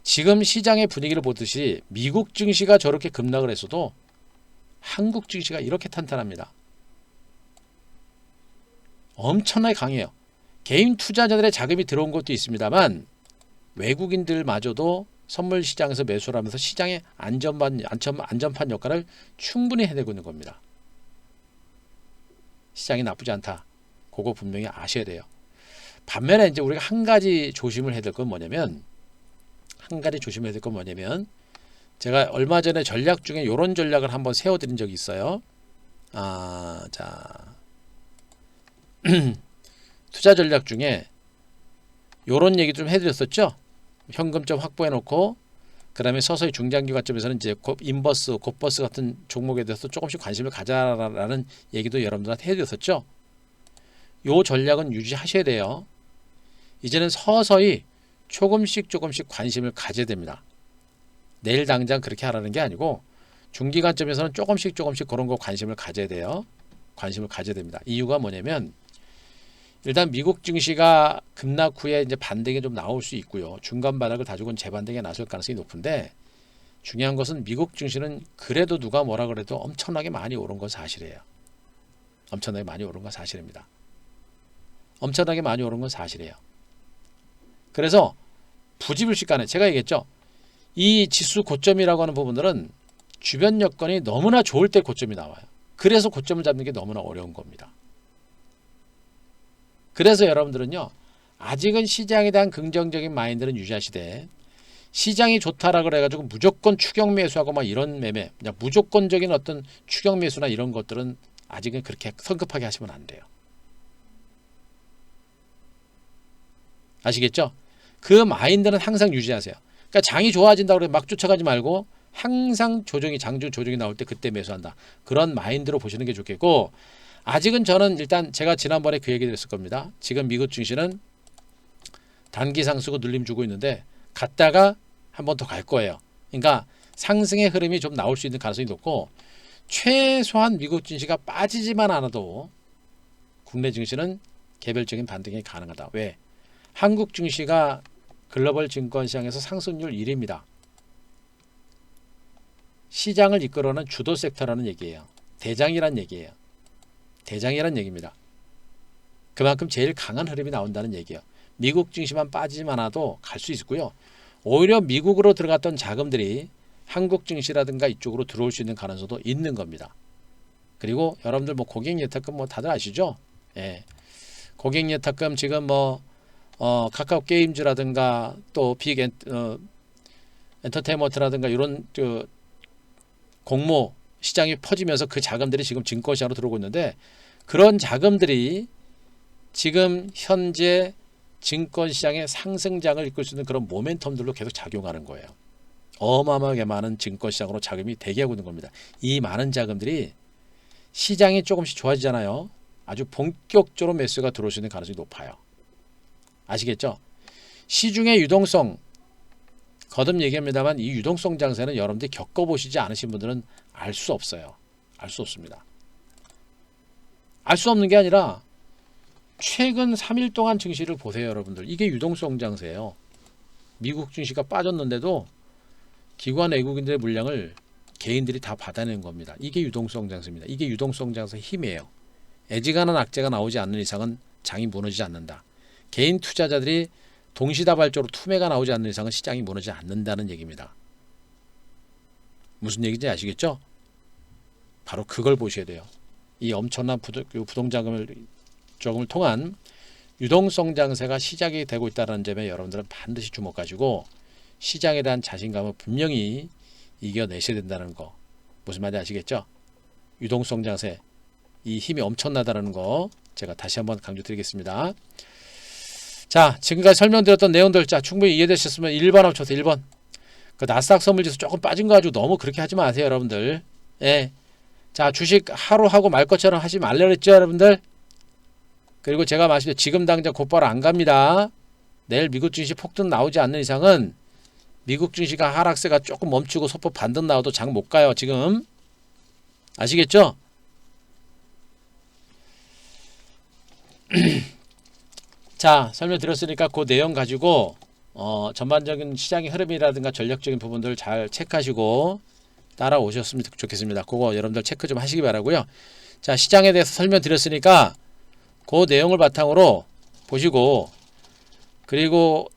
지금 시장의 분위기를 보듯이 미국 증시가 저렇게 급락을 했어도 한국 증시가 이렇게 탄탄합니다. 엄청나게 강해요. 개인 투자자들의 자금이 들어온 것도 있습니다만 외국인들마저도 선물 시장에서 매수를 하면서 시장의 안전판 역할을 충분히 해내고 있는 겁니다. 시장이 나쁘지 않다. 그거 분명히 아셔야 돼요. 반면에 이제 우리가 한 가지 조심을 해야 될 건 뭐냐면 제가 얼마 전에 전략 중에 이런 전략을 한번 세워드린 적이 있어요. 투자 전략 중에 이런 얘기 좀 해드렸었죠. 현금점 확보해 놓고 그 다음에 서서히 중장기 관점에서는 이제 인버스, 곱버스 같은 종목에 대해서 조금씩 관심을 가져라라는 얘기도 여러분들한테 해드렸었죠. 요 전략은 유지하셔야 돼요. 이제는 서서히 조금씩 관심을 가져야 됩니다. 내일 당장 그렇게 하라는 게 아니고 중기 관점에서는 조금씩 그런 거 관심을 가져야 돼요. 관심을 가져야 됩니다. 이유가 뭐냐면 일단 미국 증시가 급락 후에 이제 반등이 좀 나올 수 있고요. 중간 바닥을 다지고는 재반등이 나설 가능성이 높은데 중요한 것은 미국 증시는 그래도 누가 뭐라 그래도 엄청나게 많이 오른 건 사실이에요. 엄청나게 많이 오른 건 사실입니다. 엄청나게 많이 오른 건 사실이에요. 그래서 부지불식간에 제가 얘기했죠. 이 지수 고점이라고 하는 부분들은 주변 여건이 너무나 좋을 때 고점이 나와요. 그래서 고점을 잡는 게 너무나 어려운 겁니다. 그래서 여러분들은요. 아직은 시장에 대한 긍정적인 마인드는 유지하시되 시장이 좋다라 그래가지고 무조건 추격 매수하고 막 이런 매매, 그냥 무조건적인 어떤 추격 매수나 이런 것들은 아직은 그렇게 성급하게 하시면 안 돼요. 아시겠죠? 그 마인드는 항상 유지하세요. 그러니까 장이 좋아진다고 해서 막 쫓아가지 말고 항상 장중 조정이 나올 때 그때 매수한다. 그런 마인드로 보시는 게 좋겠고 아직은 저는 일단 제가 지난번에 그 얘기 드렸을 겁니다. 지금 미국 증시는 단기 상승고 눌림 주고 있는데 갔다가 한 번 더 갈 거예요. 그러니까 상승의 흐름이 좀 나올 수 있는 가능성이 높고 최소한 미국 증시가 빠지지만 않아도 국내 증시는 개별적인 반등이 가능하다. 왜? 한국 증시가 글로벌 증권시장에서 상승률 1위입니다. 시장을 이끌어오는 주도 섹터라는 얘기예요. 대장이란 얘기예요. 대장이란 얘기입니다. 그만큼 제일 강한 흐름이 나온다는 얘기예요. 미국 증시만 빠지지만 않아도 갈 수 있고요. 오히려 미국으로 들어갔던 자금들이 한국 증시라든가 이쪽으로 들어올 수 있는 가능성도 있는 겁니다. 그리고 여러분들 뭐 고객 예탁금 뭐 다들 아시죠? 예. 고객 예탁금 지금 뭐 카카오 게임즈라든가 또 빅 엔터테인먼트라든가 이런 그 공모 시장이 퍼지면서 그 자금들이 지금 증권시장으로 들어오고 있는데 그런 자금들이 지금 현재 증권시장의 상승장을 이끌 수 있는 그런 모멘텀들로 계속 작용하는 거예요. 어마어마하게 많은 증권시장으로 자금이 대기하고 있는 겁니다. 이 많은 자금들이 시장이 조금씩 좋아지잖아요. 아주 본격적으로 매수가 들어올 수 있는 가능성이 높아요. 아시겠죠? 시중의 유동성 거듭 얘기합니다만 이 유동성 장세는 여러분들이 겪어보시지 않으신 분들은 알 수 없어요. 알 수 없습니다. 알 수 없는 게 아니라 최근 3일 동안 증시를 보세요. 여러분들. 이게 유동성 장세예요. 미국 증시가 빠졌는데도 기관 외국인들의 물량을 개인들이 다 받아내는 겁니다. 이게 유동성 장세입니다. 이게 유동성 장세의 힘이에요. 애지간한 악재가 나오지 않는 이상은 장이 무너지지 않는다. 개인 투자자들이 동시다발적으로 투매가 나오지 않는 이상은 시장이 무너지지 않는다는 얘기입니다. 무슨 얘기인지 아시겠죠? 바로 그걸 보셔야 돼요. 이 엄청난 부동자금을 통한 유동성 장세가 시작이 되고 있다는 점에 여러분들은 반드시 주목하시고 시장에 대한 자신감을 분명히 이겨내셔야 된다는 거. 무슨 말인지 아시겠죠? 유동성 장세 이 힘이 엄청나다는 거 제가 다시 한번 강조드리겠습니다. 자, 지금까지 설명드렸던 내용들 충분히 이해되셨으면 1번 합쳐서 1번. 그 나스닥 선물지수 조금 빠진 거 가지고 너무 그렇게 하지 마세요, 여러분들. 예. 자, 주식 하루 하고 말 것처럼 하지 말라 그랬죠, 여러분들. 그리고 제가 말씀드린 지금 당장 곧바로 안 갑니다. 내일 미국 증시 폭등 나오지 않는 이상은 미국 증시가 하락세가 조금 멈추고 소폭 반등 나와도 장 못 가요, 지금. 아시겠죠? 자, 설명드렸으니까 그 내용 가지고 전반적인 시장의 흐름이라든가 전략적인 부분들 잘 체크하시고 따라오셨으면 좋겠습니다. 그거 여러분들 체크 좀 하시기 바라고요. 자, 시장에 대해서 설명드렸으니까 그 내용을 바탕으로 보시고 그리고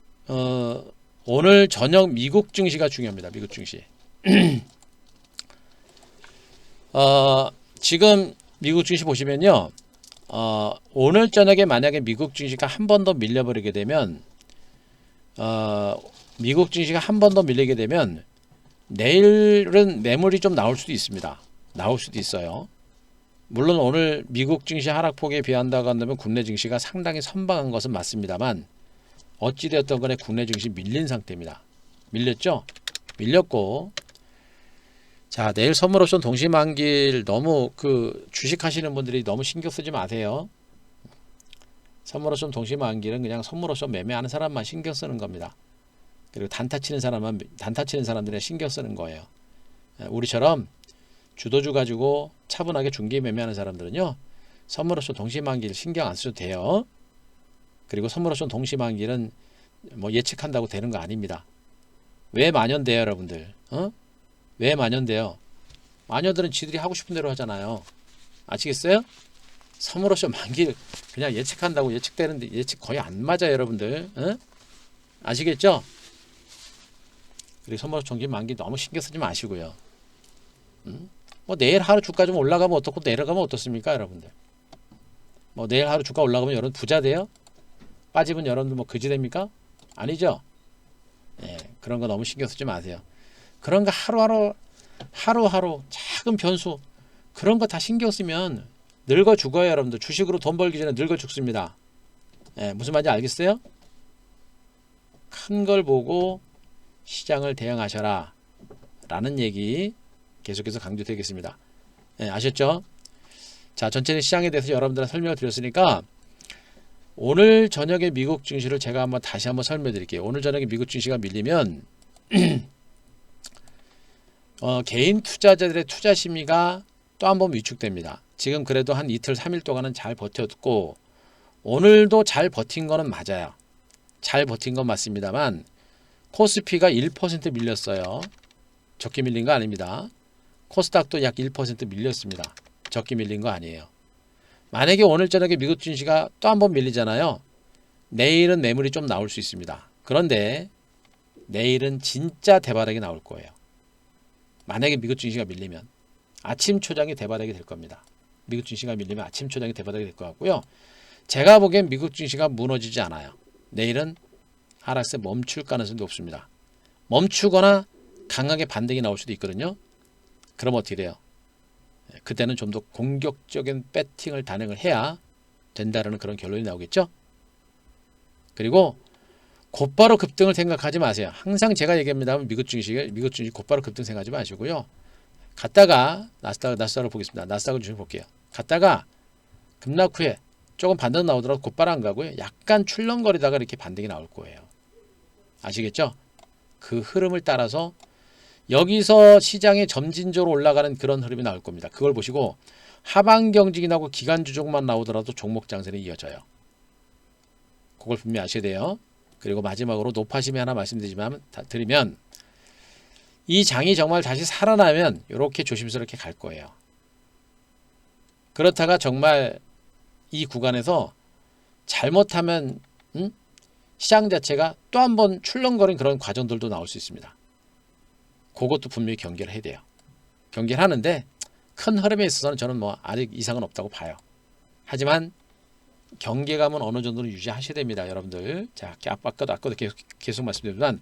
오늘 저녁 미국 증시가 중요합니다. 미국 증시. 지금 미국 증시 보시면요. 오늘 저녁에 만약에 미국 증시가 한 번 더 밀려버리게 되면 미국 증시가 한 번 더 밀리게 되면 내일은 매물이 좀 나올 수도 있습니다. 나올 수도 있어요. 물론 오늘 미국 증시 하락폭에 비한다고 한다면 국내 증시가 상당히 선방한 것은 맞습니다만 어찌되었던 간에 국내 증시 밀린 상태입니다. 밀렸죠? 밀렸고, 자, 내일 선물 옵션 동시만기일 너무 주식 하시는 분들이 너무 신경 쓰지 마세요. 선물 옵션 동시만기일은 그냥 선물 옵션 매매하는 사람만 신경 쓰는 겁니다. 그리고 단타 치는 사람들이 신경 쓰는 거예요. 우리처럼 주도주 가지고 차분하게 중개 매매하는 사람들은요, 선물 옵션 동시만기일 신경 안 쓰셔도 돼요. 그리고 선물 옵션 동시만기일은 뭐 예측한다고 되는 거 아닙니다. 왜 만연돼요, 여러분들? 왜 만연돼요? 마녀들은 지들이 하고 싶은 대로 하잖아요. 아시겠어요? 선물 옵션 만기일 그냥 예측한다고 예측되는데 예측 거의 안 맞아요, 여러분들. 아시겠죠? 그리고 선물 옵션 동시 만기 너무 신경 쓰지 마시고요. 뭐 내일 하루 주가 좀 올라가면 어떻고 내려가면 어떻습니까, 여러분들? 뭐 내일 하루 주가 올라가면 여러분 부자 돼요? 빠지면 여러분들 뭐 그지 됩니까? 아니죠? 예, 그런 거 너무 신경 쓰지 마세요. 그런 거 하루하루 작은 변수 그런 거 다 신경 쓰면 늙어 죽어요, 여러분들. 주식으로 돈 벌기 전에 늙어 죽습니다. 예, 무슨 말인지 알겠어요? 큰 걸 보고 시장을 대응하셔라 라는 얘기 계속해서 강조되겠습니다. 예, 아셨죠? 자, 전체적인 시장에 대해서 여러분들한테 설명을 드렸으니까 오늘 저녁에 미국 증시를 제가 다시 한번 설명해 드릴게요. 오늘 저녁에 미국 증시가 밀리면 개인 투자자들의 투자 심리가 또 한 번 위축됩니다. 지금 그래도 한 이틀 3일 동안은 잘 버텼고 오늘도 잘 버틴 거는 맞아요. 잘 버틴 건 맞습니다만 코스피가 1% 밀렸어요. 적게 밀린 거 아닙니다. 코스닥도 약 1% 밀렸습니다. 적게 밀린 거 아니에요. 만약에 오늘 저녁에 미국 증시가 또 한 번 밀리잖아요. 내일은 매물이 좀 나올 수 있습니다. 그런데 내일은 진짜 대바닥이 나올 거예요. 만약에 미국 증시가 밀리면 아침 초장이 대바닥이 될 겁니다. 미국 증시가 밀리면 아침 초장이 대바닥이 될 것 같고요. 제가 보기엔 미국 증시가 무너지지 않아요. 내일은 하락세 멈출 가능성이 높습니다. 멈추거나 강하게 반등이 나올 수도 있거든요. 그럼 어떻게 돼요? 그때는 좀 더 공격적인 배팅을 단행을 해야 된다는 그런 결론이 나오겠죠. 그리고 곧바로 급등을 생각하지 마세요. 항상 제가 얘기합니다. 미국 증시 곧바로 급등 생각하지 마시고요. 갔다가 나스닥을 보겠습니다. 나스닥을 좀 볼게요. 갔다가 급락 후에 조금 반등 나오더라도 곧바로 안 가고요. 약간 출렁거리다가 이렇게 반등이 나올 거예요. 아시겠죠? 그 흐름을 따라서 여기서 시장이 점진적으로 올라가는 그런 흐름이 나올 겁니다. 그걸 보시고 하방 경직이 나고 기간 주종만 나오더라도 종목 장세는 이어져요. 그걸 분명히 아셔야 돼요. 그리고 마지막으로 노파심이 하나 드리면 이 장이 정말 다시 살아나면 이렇게 조심스럽게 갈 거예요. 그렇다가 정말 이 구간에서 잘못하면 시장 자체가 또 한 번 출렁거린 그런 과정들도 나올 수 있습니다. 그것도 분명히 경계를 해야 돼요. 경계를 하는데 큰 흐름에 있어서는 저는 아직 이상은 없다고 봐요. 하지만 경계감은 어느 정도는 유지하셔야 됩니다, 여러분들. 자, 아까도 계속 말씀드리지만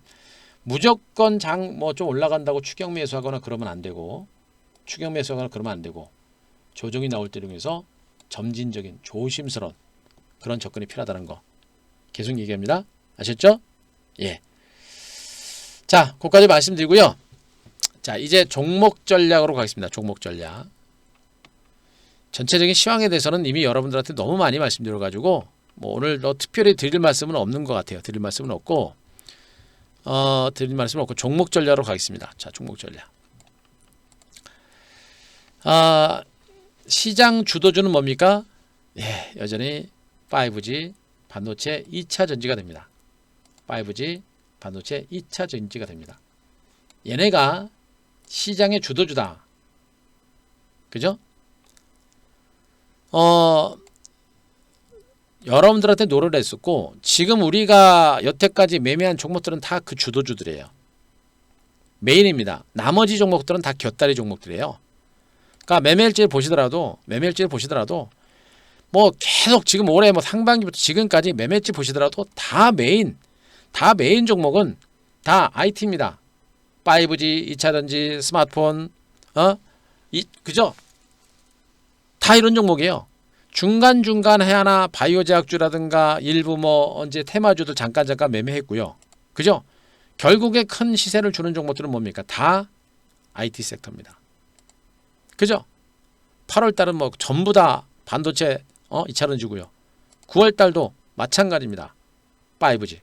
무조건 장 좀 올라간다고 추격 매수하거나 그러면 안 되고 조정이 나올 때 이용해서 점진적인 조심스러운 그런 접근이 필요하다는 거 계속 얘기합니다. 아셨죠? 예. 자, 거기까지 말씀드리고요. 자, 이제 종목 전략으로 가겠습니다. 종목 전략. 전체적인 시황에 대해서는 이미 여러분들한테 너무 많이 말씀드려가지고 오늘 특별히 드릴 말씀은 없는 것 같아요. 드릴 말씀은 없고 종목 전략으로 가겠습니다. 자, 종목 전략. 시장 주도주는 뭡니까? 예, 여전히 5G 반도체 2차 전지가 됩니다. 5G 반도체 2차 전지가 됩니다. 얘네가 시장의 주도주다. 그죠? 여러분들한테 노래를 했었고 지금 우리가 여태까지 매매한 종목들은 다 그 주도주들이에요. 메인입니다. 나머지 종목들은 다 곁다리 종목들이에요. 그러니까 매매일지를 보시더라도 뭐 계속 지금 올해 뭐 상반기부터 지금까지 매매치 보시더라도 다 메인 종목은 다 IT입니다. 5G, 2차전지, 스마트폰, 그죠? 다 이런 종목이에요. 중간중간 하나 바이오제약주라든가 일부 뭐 언제 테마주들 잠깐 매매했고요. 그죠? 결국에 큰 시세를 주는 종목들은 뭡니까? 다 IT 섹터입니다. 그죠? 8월 달은 뭐 전부 다 반도체 2차전지고요. 9월 달도 마찬가지입니다. 5G.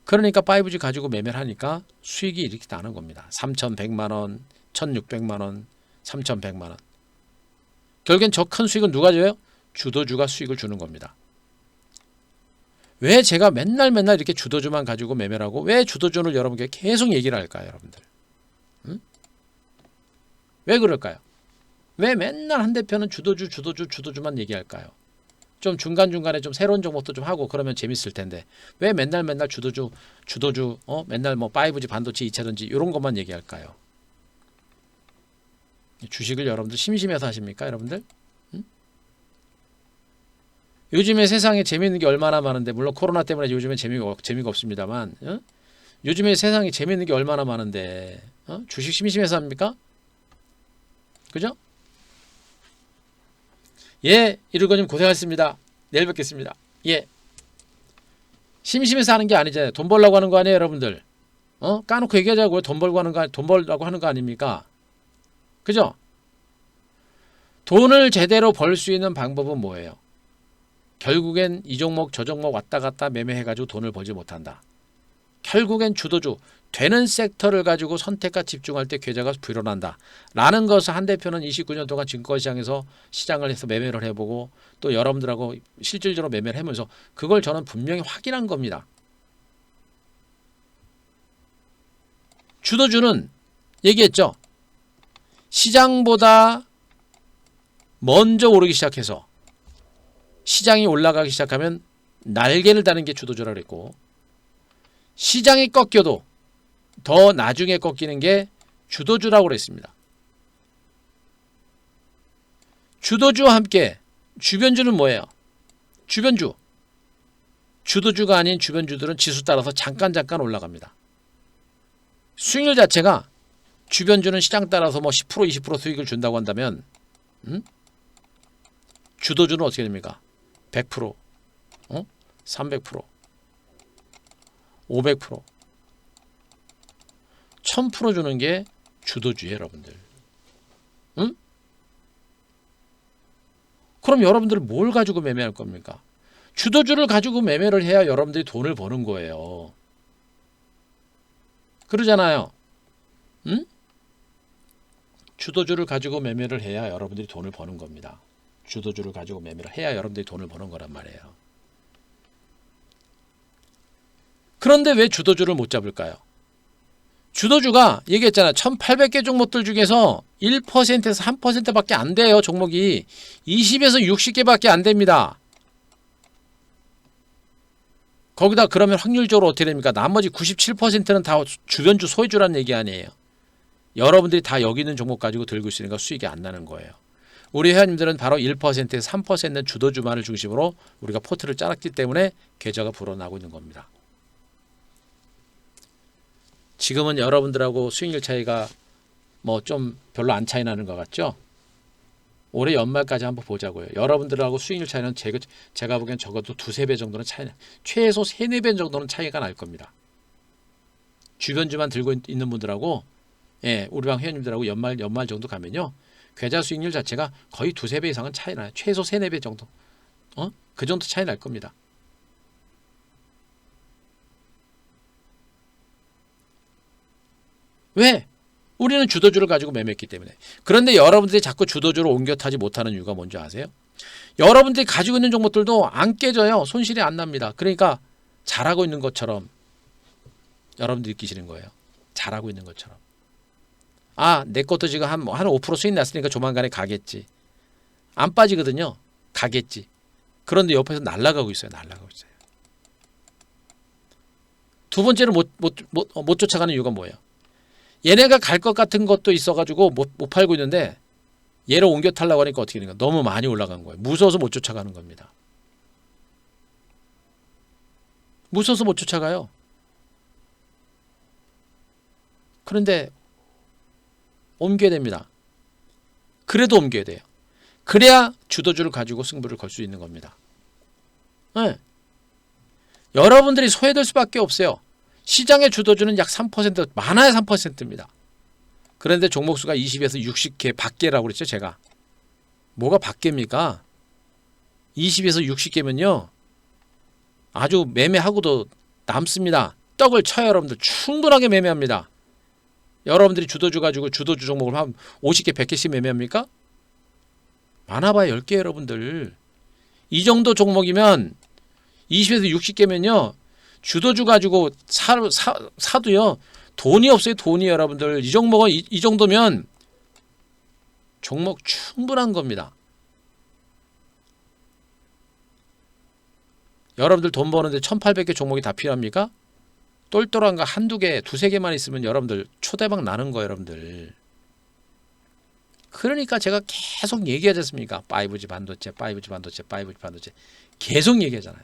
그러니까 5G 가지고 매매를 하니까 수익이 이렇게 나는 겁니다. 3,100만 원, 1,600만 원, 3,100만 원. 결국엔 저 큰 수익은 누가 줘요? 주도주가 수익을 주는 겁니다. 왜 제가 맨날 이렇게 주도주만 가지고 매매를 하고 왜 주도주를 여러분께 계속 얘기를 할까요, 여러분들? 응? 왜 그럴까요? 왜 맨날 한 대표는 주도주만 얘기할까요? 좀 중간중간에 좀 새로운 종목도 좀 하고 그러면 재밌을 텐데 왜 맨날 주도주 맨날 뭐 5G 반도체 2차전지 이런 것만 얘기할까요? 주식을 여러분들 심심해서 하십니까, 여러분들? 응? 요즘에 세상에 재미있는 게 얼마나 많은데 물론 코로나 때문에 요즘에 재미가 없습니다만 요즘에 세상에 재미있는 게 얼마나 많은데 주식 심심해서 합니까? 그죠? 예, 이르거님 고생하셨습니다. 내일 뵙겠습니다. 예. 심심해서 하는 게 아니잖아요. 돈 벌려고 하는 거 아니에요, 여러분들. 까놓고 얘기하자고요. 돈 벌려고 하는 거 아닙니까? 그죠? 돈을 제대로 벌 수 있는 방법은 뭐예요? 결국엔 이 종목 저 종목 왔다 갔다 매매해가지고 돈을 벌지 못한다. 결국엔 주도주 되는 섹터를 가지고 선택과 집중할 때 계좌가 불어난다 라는 것을 한 대표는 29년 동안 증권시장에서 시장을 해서 매매를 해보고 또 여러분들하고 실질적으로 매매를 하면서 그걸 저는 분명히 확인한 겁니다. 주도주는 얘기했죠. 시장보다 먼저 오르기 시작해서 시장이 올라가기 시작하면 날개를 다는 게 주도주라고 그랬고 시장이 꺾여도 더 나중에 꺾이는 게 주도주라고 그랬습니다. 주도주와 함께 주변주는 뭐예요? 주변주. 주도주가 아닌 주변주들은 지수 따라서 잠깐 올라갑니다. 수익률 자체가 주변주는 시장 따라서 뭐 10% 20% 수익을 준다고 한다면 주도주는 어떻게 됩니까? 100%, 300%, 500%, 1000% 주는 게 주도주예요, 여러분들. 응? 그럼 여러분들 뭘 가지고 매매할 겁니까? 주도주를 가지고 매매를 해야 여러분들이 돈을 버는 거예요. 그러잖아요. 응? 주도주를 가지고 매매를 해야 여러분들이 돈을 버는 겁니다. 주도주를 가지고 매매를 해야 여러분들이 돈을 버는 거란 말이에요. 그런데 왜 주도주를 못 잡을까요? 주도주가 얘기했잖아요. 1800개 종목들 중에서 1%에서 1%밖에 안 돼요. 종목이 20에서 60개밖에 안 됩니다. 거기다 그러면 확률적으로 어떻게 됩니까? 나머지 97%는 다 주변주 소유주라는 얘기 아니에요. 여러분들이 다 여기 있는 종목 가지고 들고 있으니까 수익이 안 나는 거예요. 우리 회원님들은 바로 1%에서 3%는 주도주만을 중심으로 우리가 포트를 짜놨기 때문에 계좌가 불어나고 있는 겁니다. 지금은 여러분들하고 수익률 차이가 뭐 좀 별로 안 차이 나는 것 같죠? 올해 연말까지 한번 보자고요. 여러분들하고 수익률 차이는 제가 보기엔 적어도 2-3배 정도는 최소 3-4배 정도는 차이가 날 겁니다. 주변주만 들고 있는 분들하고 우리 방 회원님들하고 연말 정도 가면요. 계좌 수익률 자체가 거의 2-3배 이상은 차이 나요. 최소 3-4배 정도. 그 정도 차이 날 겁니다. 왜? 우리는 주도주를 가지고 매매했기 때문에. 그런데 여러분들이 자꾸 주도주로 옮겨 타지 못하는 이유가 뭔지 아세요? 여러분들이 가지고 있는 종목들도 안 깨져요. 손실이 안 납니다. 그러니까 잘하고 있는 것처럼 여러분들이 느끼시는 거예요. 잘하고 있는 것처럼. 내 것도 지금 한 5% 수익 났으니까 조만간에 가겠지. 안 빠지거든요. 가겠지. 그런데 옆에서 날아가고 있어요. 두 번째로 못 쫓아가는 이유가 뭐예요? 얘네가 갈 것 같은 것도 있어가지고 못 팔고 있는데 얘를 옮겨 타려고 하니까 어떻게 되는가? 너무 많이 올라간 거예요. 무서워서 못 쫓아가는 겁니다. 무서워서 못 쫓아가요. 그런데 옮겨야 됩니다. 그래도 옮겨야 돼요. 그래야 주도주를 가지고 승부를 걸 수 있는 겁니다. 네. 여러분들이 소외될 수밖에 없어요. 시장의 주도주는 약 3%, 많아야 3%입니다. 그런데 종목수가 20에서 60개 밖에라고 그랬죠, 제가. 뭐가 밖입니까? 20에서 60개면요. 아주 매매하고도 남습니다. 떡을 쳐요, 여러분들. 충분하게 매매합니다. 여러분들이 주도주 가지고 주도주 종목을 한 50개, 100개씩 매매합니까? 많아봐야 10개, 여러분들. 이 정도 종목이면 20에서 60개면요. 주도주 가지고 사도요. 돈이 없어요. 돈이 여러분들. 이 종목은 이 정도면 종목 충분한 겁니다. 여러분들 돈 버는데 1800개 종목이 다 필요합니까? 똘똘한 거 한두 개, 두세 개만 있으면 여러분들 초대박 나는 거예요, 여러분들. 그러니까 제가 계속 얘기하지 않습니까? 5G 반도체, 5G 반도체, 5G 반도체. 계속 얘기하잖아요.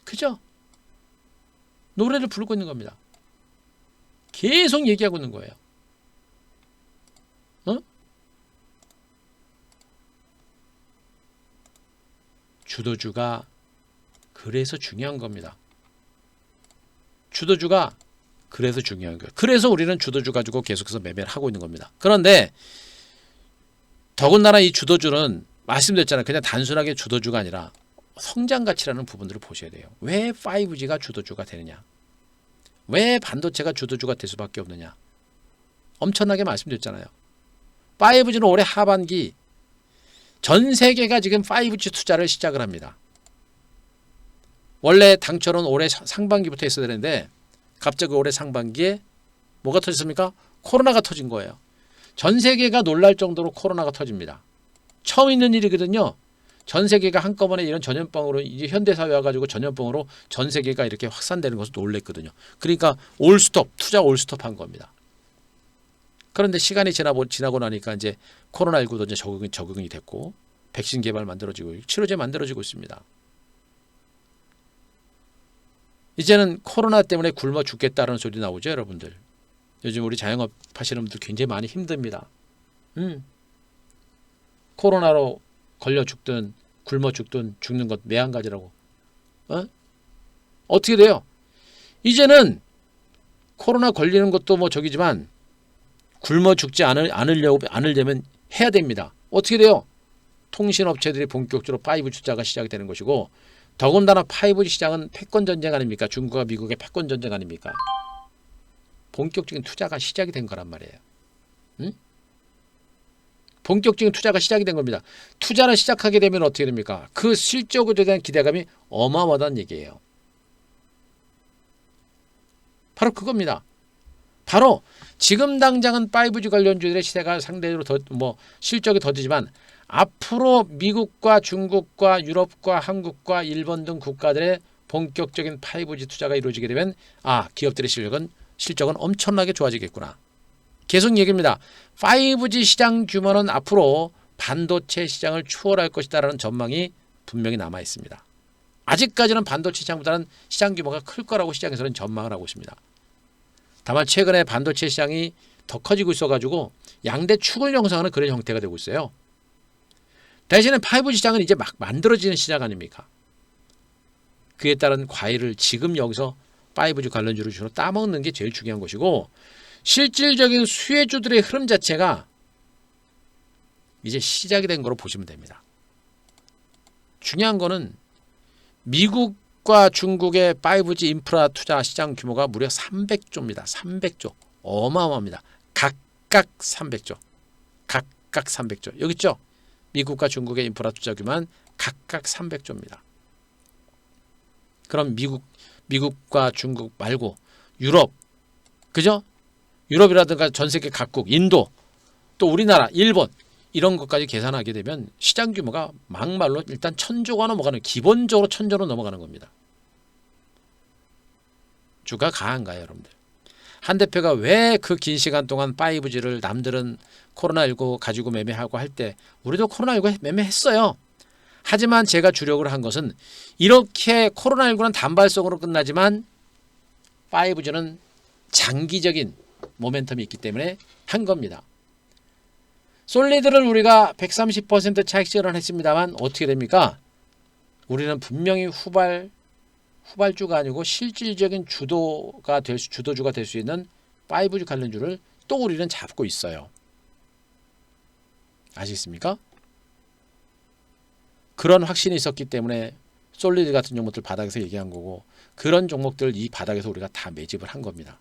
그죠? 노래를 부르고 있는 겁니다. 계속 얘기하고 있는 거예요. 어? 주도주가 그래서 중요한 겁니다. 주도주가 그래서 중요한 거예요. 그래서 우리는 주도주 가지고 계속해서 매매를 하고 있는 겁니다. 그런데 더군다나 이 주도주는 말씀드렸잖아요. 그냥 단순하게 주도주가 아니라 성장 가치라는 부분들을 보셔야 돼요. 왜 5G가 주도주가 되느냐? 왜 반도체가 주도주가 될 수밖에 없느냐? 엄청나게 말씀드렸잖아요. 5G는 올해 하반기 전 세계가 지금 5G 투자를 시작을 합니다. 원래 당초는 올해 상반기부터 했어야 되는데 갑자기 올해 상반기에 뭐가 터졌습니까? 코로나가 터진 거예요. 전 세계가 놀랄 정도로 코로나가 터집니다. 처음 있는 일이거든요. 전 세계가 한꺼번에 이런 전염병으로 이제 현대사회 와가지고 전염병으로 전 세계가 이렇게 확산되는 것을 놀랬거든요. 그러니까 올스톱, 투자 올스톱 한 겁니다. 그런데 시간이 지나고 나니까 이제 코로나19도 이제 적응이 됐고 백신 개발 만들어지고 치료제 만들어지고 있습니다. 이제는 코로나 때문에 굶어 죽겠다는 소리 나오죠, 여러분들. 요즘 우리 자영업 하시는 분들 굉장히 많이 힘듭니다. 코로나로 걸려 죽든 굶어 죽든 죽는 것 매한가지라고. 어떻게 돼요? 이제는 코로나 걸리는 것도 뭐 저기지만 굶어 죽지 않으려면 해야 됩니다. 어떻게 돼요? 통신업체들이 본격적으로 5G 투자가 시작이 되는 것이고 더군다나 5G 시장은 패권전쟁 아닙니까? 중국과 미국의 패권전쟁 아닙니까? 본격적인 투자가 시작이 된 거란 말이에요. 본격적인 투자가 시작이 된 겁니다. 투자를 시작하게 되면 어떻게 됩니까? 그 실적에 대한 기대감이 어마어마하다는 얘기예요. 바로 그겁니다. 바로 지금 당장은 5G 관련주들의 시세가 상대적으로 실적이 더디지만 앞으로 미국과 중국과 유럽과 한국과 일본 등 국가들의 본격적인 5G 투자가 이루어지게 되면 기업들의 실적은 엄청나게 좋아지겠구나. 계속 얘기합니다. 5G 시장 규모는 앞으로 반도체 시장을 추월할 것이다라는 전망이 분명히 남아 있습니다. 아직까지는 반도체 시장보다는 시장 규모가 클 거라고 시장에서는 전망을 하고 있습니다. 다만 최근에 반도체 시장이 더 커지고 있어가지고 양대 축을 형성하는 그런 형태가 되고 있어요. 대신에 5G 시장은 이제 막 만들어지는 시장 아닙니까? 그에 따른 과일을 지금 여기서 5G 관련주를 주로 따먹는 게 제일 중요한 것이고 실질적인 수혜주들의 흐름 자체가 이제 시작이 된 거로 보시면 됩니다. 중요한 거는 미국과 중국의 5G 인프라 투자 시장 규모가 무려 300조입니다. 300조. 어마어마합니다. 각각 300조. 각각 300조. 여기 있죠? 미국과 중국의 인프라 투자 규모는 각각 300조입니다. 그럼 미국과 중국 말고 유럽, 그죠? 유럽이라든가 전 세계 각국, 인도, 또 우리나라, 일본 이런 것까지 계산하게 되면 시장 규모가 막말로 일단 1000조가 넘어가는, 기본적으로 1000조로 넘어가는 겁니다. 주가 강한가요, 여러분들? 한 대표가 왜 그 긴 시간 동안 5G를 남들은 코로나19 가지고 매매하고 할 때 우리도 코로나19 매매했어요. 하지만 제가 주력을 한 것은 이렇게 코로나19는 단발성으로 끝나지만 5G는 장기적인 모멘텀이 있기 때문에 한 겁니다. 솔리드를 우리가 130% 차익 실현했습니다만 어떻게 됩니까? 우리는 분명히 후발주가 아니고 실질적인 주도주가 될 수 있는 5G 관련주를 또 우리는 잡고 있어요. 아시겠습니까? 그런 확신이 있었기 때문에 솔리드 같은 종목들 바닥에서 얘기한 거고, 그런 종목들 이 바닥에서 우리가 다 매집을 한 겁니다.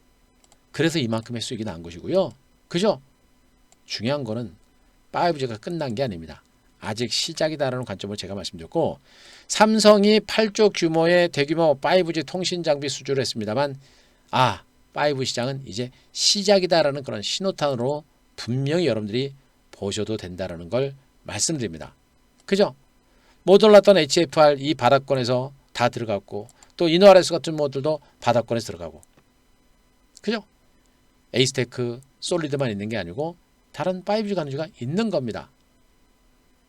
그래서 이만큼의 수익이 난 것이고요. 그죠? 중요한 거는 5G가 끝난 게 아닙니다. 아직 시작이다라는 관점을 제가 말씀드렸고, 삼성이 8조 규모의 대규모 5G 통신 장비 수주를 했습니다만 5G 시장은 이제 시작이다라는 그런 신호탄으로 분명히 여러분들이 보셔도 된다라는 걸 말씀드립니다. 그죠? 못 올랐던 HFR 이 바닥권에서 다 들어갔고, 또 이노아레스 같은 모델도 바닥권에서 들어가고, 그죠? 에이스테크, 솔리드만 있는 게 아니고 다른 5G 관련주가 있는 겁니다.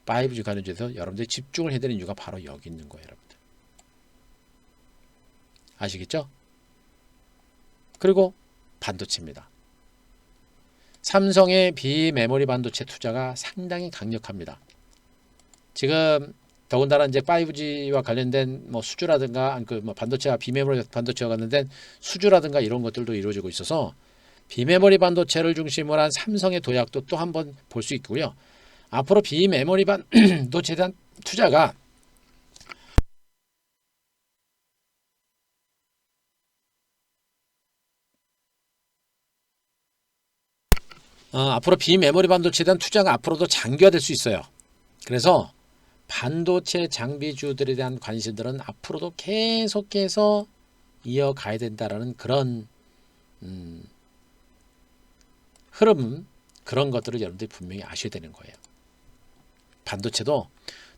5G 관련주에서 여러분들이 집중을 해야 되는 이유가 바로 여기 있는 거예요, 여러분들. 아시겠죠? 그리고 반도체입니다. 삼성의 비메모리 반도체 투자가 상당히 강력합니다. 지금 더군다나 이제 5G와 관련된 뭐 수주라든가 반도체와 비메모리 반도체와 관련된 수주라든가 이런 것들도 이루어지고 있어서 비메모리 반도체를 중심으로 한 삼성의 도약도 또 한번 볼 수 있고요. 앞으로 비메모리 반도체에 대한 투자가 앞으로 비메모리 반도체에 대한 투자가 앞으로도 장기화될 수 있어요. 그래서 반도체 장비주들에 대한 관심들은 앞으로도 계속해서 이어가야 된다라는 그런 흐름, 그런 것들을 여러분들이 분명히 아셔야 되는 거예요. 반도체도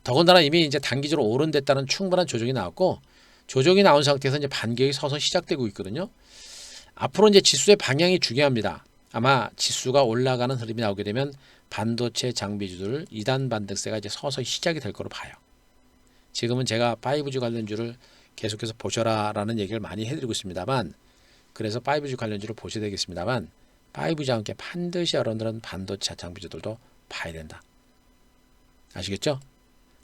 더군다나 이미 이제 단기적으로 오른됐다는 충분한 조정이 나왔고, 조정이 나온 상태에서 이제 반격이 서서 시작되고 있거든요. 앞으로 이제 지수의 방향이 중요합니다. 아마 지수가 올라가는 흐름이 나오게 되면 반도체 장비주들 2단 반등세가 이제 서서히 시작이 될 거로 봐요. 지금은 제가 5G 관련주를 계속해서 보셔라라는 얘기를 많이 해드리고 있습니다만, 그래서 5G 관련주를 보셔야 되겠습니다만, 5G와 함께 반드시 여러분들은 반도체 장비주들도 봐야 된다. 아시겠죠?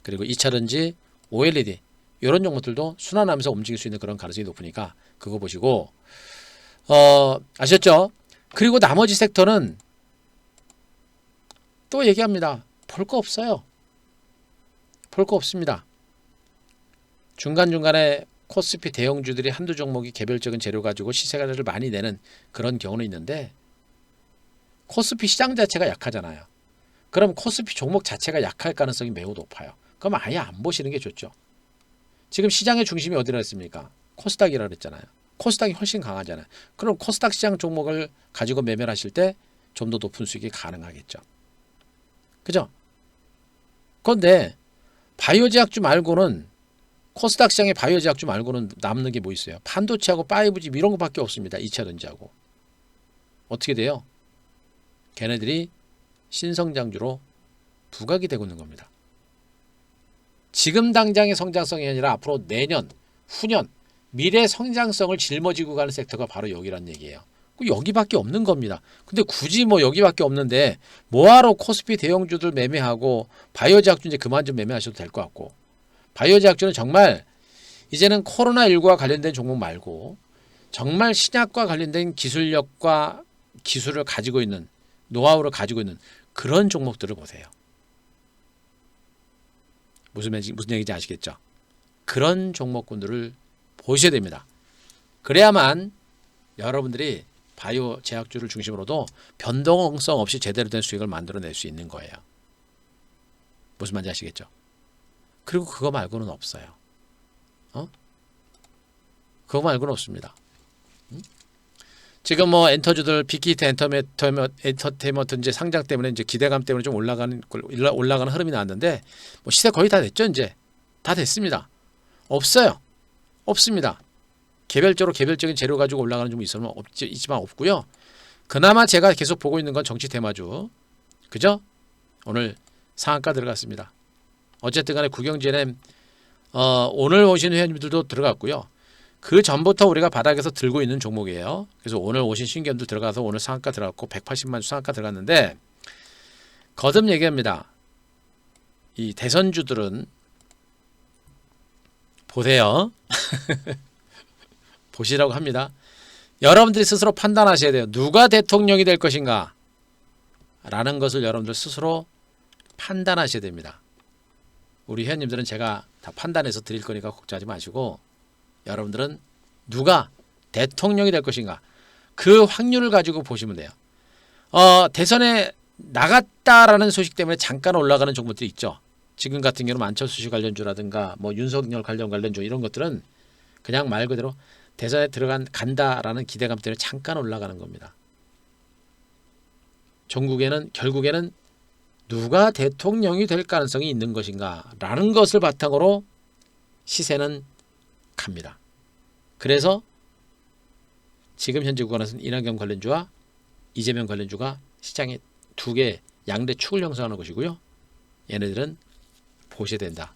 그리고 2차전지, OLED 이런 종목들도 순환하면서 움직일 수 있는 그런 가능성이 높으니까 그거 보시고, 아셨죠? 그리고 나머지 섹터는 또 얘기합니다. 볼 거 없어요. 볼 거 없습니다. 중간중간에 코스피 대형주들이 한두 종목이 개별적인 재료 가지고 시세가를 많이 내는 그런 경우는 있는데, 코스피 시장 자체가 약하잖아요. 그럼 코스피 종목 자체가 약할 가능성이 매우 높아요. 그럼 아예 안 보시는 게 좋죠. 지금 시장의 중심이 어디라 했습니까? 코스닥이라 그랬잖아요. 코스닥이 훨씬 강하잖아요. 그럼 코스닥 시장 종목을 가지고 매매를 하실 때 좀 더 높은 수익이 가능하겠죠. 그죠? 그런데 바이오 제약주 말고는, 코스닥 시장의 바이오 제약주 말고는 남는 게 뭐 있어요? 반도체하고 5G 이런 거밖에 없습니다. 2차 전지하고. 어떻게 돼요? 걔네들이 신성장주로 부각이 되고 있는 겁니다. 지금 당장의 성장성이 아니라 앞으로 내년, 후년, 미래 성장성을 짊어지고 가는 섹터가 바로 여기란 얘기예요. 여기밖에 없는 겁니다. 근데 굳이 뭐 여기밖에 없는데 뭐하러 코스피 대형주들 매매하고 바이오 제약주 이제 그만 좀 매매하셔도 될 것 같고, 바이오 제약주는 정말 이제는 코로나19와 관련된 종목 말고 정말 신약과 관련된 기술력과 기술을 가지고 있는, 노하우를 가지고 있는 그런 종목들을 보세요. 무슨 얘기인지 아시겠죠? 그런 종목군들을 보셔야 됩니다. 그래야만 여러분들이 바이오 제약주를 중심으로도 변동성 없이 제대로 된 수익을 만들어낼 수 있는 거예요. 무슨 말인지 아시겠죠? 그리고 그거 말고는 없어요. 그거 말고는 없습니다. 지금 뭐 엔터주들 빅히트 엔터테인먼트 이제 상장 때문에 이제 기대감 때문에 좀 올라가는 흐름이 나왔는데, 뭐 시세 거의 다 됐죠. 이제 다 됐습니다. 없어요. 없습니다. 개별적인 재료 가지고 올라가는 좀 있지만 없고요. 그나마 제가 계속 보고 있는 건 정치 테마주. 그죠? 오늘 상한가 들어갔습니다. 어쨌든 간에 구경진에 오늘 오신 회원님들도 들어갔고요. 그 전부터 우리가 바닥에서 들고 있는 종목이에요. 그래서 오늘 오신 신규분들 들어가서 오늘 상한가 들어갔고 180만 주 상한가 들어갔는데 거듭 얘기합니다. 이 대선주들은 보세요. 보시라고 합니다. 여러분들이 스스로 판단하셔야 돼요. 누가 대통령이 될 것인가 라는 것을 여러분들 스스로 판단하셔야 됩니다. 우리 회원님들은 제가 다 판단해서 드릴 거니까 걱정하지 마시고 여러분들은 누가 대통령이 될 것인가 그 확률을 가지고 보시면 돼요. 대선에 나갔다라는 소식 때문에 잠깐 올라가는 종목들이 있죠. 지금 같은 경우는 안철수 씨 관련주라든가 뭐 윤석열 관련주 이런 것들은 그냥 말 그대로 대선에 간다라는 기대감 때문에 잠깐 올라가는 겁니다. 결국에는 누가 대통령이 될 가능성이 있는 것인가 라는 것을 바탕으로 시세는 갑니다. 그래서 지금 현재 구간에서는 이낙연 관련주와 이재명 관련주가 시장에 두 개 양대 축을 형성하는 것이고요. 얘네들은 보셔야 된다.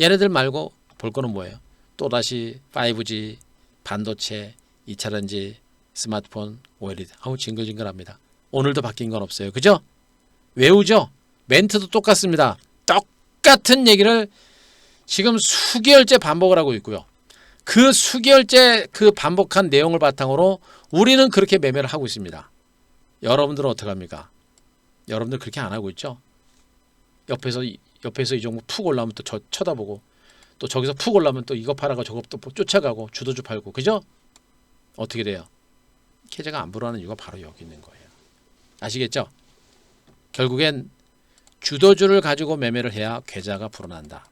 얘네들 말고 볼 거는 뭐예요? 또다시 5G, 반도체, 2차전지, 스마트폰, OLED. 아우 징글징글합니다. 오늘도 바뀐 건 없어요. 그죠? 외우죠? 멘트도 똑같습니다. 똑같은 얘기를 지금 수개월째 반복을 하고 있고요. 그 수개월째 그 반복한 내용을 바탕으로 우리는 그렇게 매매를 하고 있습니다. 여러분들은 어떻게 합니까? 여러분들 그렇게 안 하고 있죠? 옆에서 이 종목 푹 올라오면 또 쳐다보고 또 저기서 푹 올라오면 또 이거 팔아가 저거 또 쫓아가고 주도주 팔고 그죠? 어떻게 돼요? 계좌가 안 불어나는 이유가 바로 여기 있는 거예요. 아시겠죠? 결국엔 주도주를 가지고 매매를 해야 계좌가 불어난다.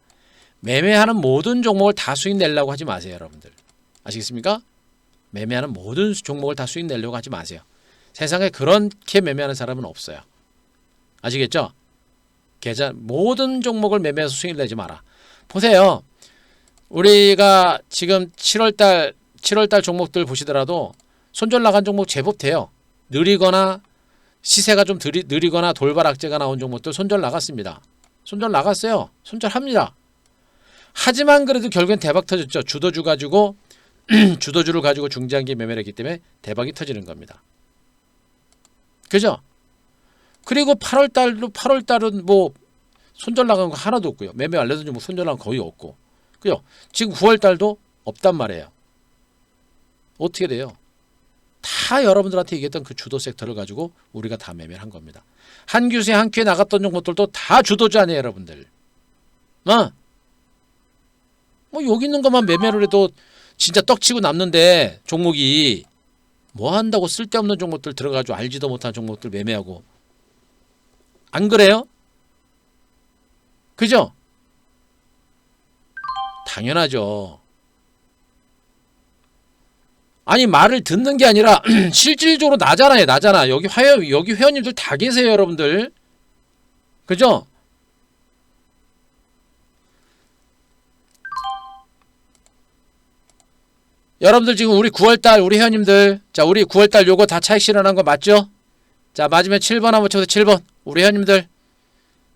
매매하는 모든 종목을 다 수익 내려고 하지 마세요, 여러분들. 아시겠습니까? 매매하는 모든 종목을 다 수익 내려고 하지 마세요. 세상에 그렇게 매매하는 사람은 없어요. 아시겠죠? 모든 종목을 매매해서 수익을 내지 마라. 보세요. 우리가 지금 7월달 종목들 보시더라도 손절 나간 종목 제법 돼요. 느리거나 시세가 좀 느리거나 돌발 악재가 나온 종목들 손절 나갔습니다. 손절 나갔어요. 손절합니다. 하지만 그래도 결국엔 대박 터졌죠. 주도주를 가지고 중장기 매매를 했기 때문에 대박이 터지는 겁니다. 그죠? 그리고 8월달은 뭐 손절 나간 거 하나도 없고요. 매매 알려준 종목 손절 나간 거 거의 없고. 그죠? 지금 9월달도 없단 말이에요. 어떻게 돼요? 다 여러분들한테 얘기했던 그 주도 섹터를 가지고 우리가 다 매매를 한 겁니다. 한 규세 한 큐에 나갔던 종목들도 다 주도주 아니에요, 여러분들. 뭐 여기 있는 것만 매매를 해도 진짜 떡치고 남는데 종목이 뭐 한다고 쓸데없는 종목들 들어가지고 알지도 못한 종목들 매매하고 안 그래요? 그죠? 당연하죠. 아니 말을 듣는 게 아니라 실질적으로 나잖아. 여기 회원님들 다 계세요, 여러분들. 그죠? 여러분들 지금 우리 9월달 우리 회원님들 자 우리 9월달 요거 다 차익 실현한 거 맞죠? 자 맞으면 7번 한번 쳐서 7번 우리 회원님들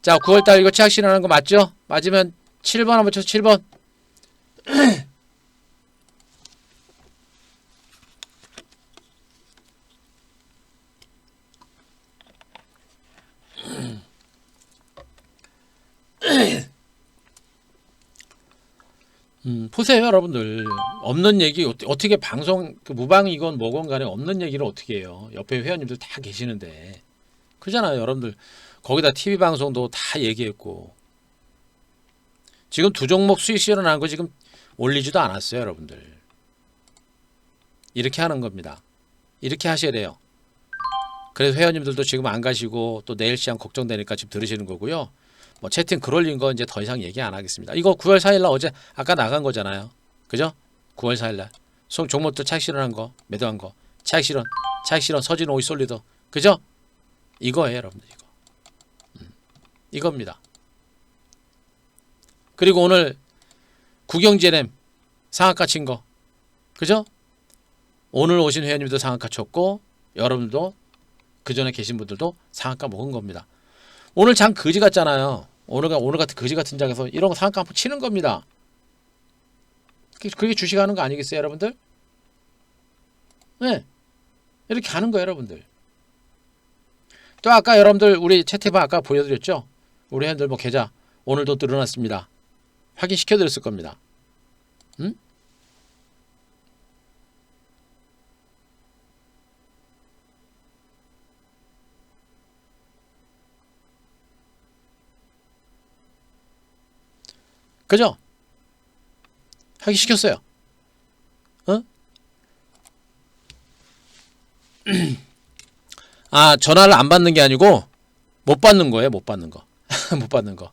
자 9월달 이거 차익 실현한 거 맞죠? 맞으면 7번 한번 쳐서 7번 보세요 여러분들 없는 얘기 어떻게 방송 무방이건 뭐건 간에 없는 얘기를 어떻게 해요. 옆에 회원님들 다 계시는데 그잖아요. 여러분들 거기다 TV 방송도 다 얘기했고 지금 두 종목 수익 실현한 거 지금 올리지도 않았어요. 여러분들 이렇게 하는 겁니다. 이렇게 하셔야 돼요. 그래서 회원님들도 지금 안 가시고 또 내일 시장 걱정되니까 지금 들으시는 거고요. 뭐 채팅 글 올린 거 이제 더 이상 얘기 안 하겠습니다. 이거 9월 4일날 어제 아까 나간 거잖아요. 그죠? 9월 4일날 종목들 차익 실현한 거 매도한 거 차익 실현 서진 오이 솔리드 그죠? 이거예요 여러분들 이거 이겁니다. 그리고 오늘 구경GNM 상한가 친 거 그죠? 오늘 오신 회원님도 상한가 쳤고 여러분도 그 전에 계신 분들도 상한가 먹은 겁니다. 오늘 장 거지 같잖아요. 오늘 같은 거지 같은 장에서 이런 거 상한가 한번 치는 겁니다. 그게 주식하는 거 아니겠어요, 여러분들? 네, 이렇게 하는 거예요, 여러분들. 또 아까 여러분들 우리 채팅방 아까 보여드렸죠? 우리 회원들 뭐 계좌 오늘도 늘어났습니다. 확인시켜 드렸을 겁니다. 응? 그죠? 확인시켰어요. 어? 아, 전화를 안 받는 게 아니고 못 받는 거예요. 못 받는 거. 못 받는 거.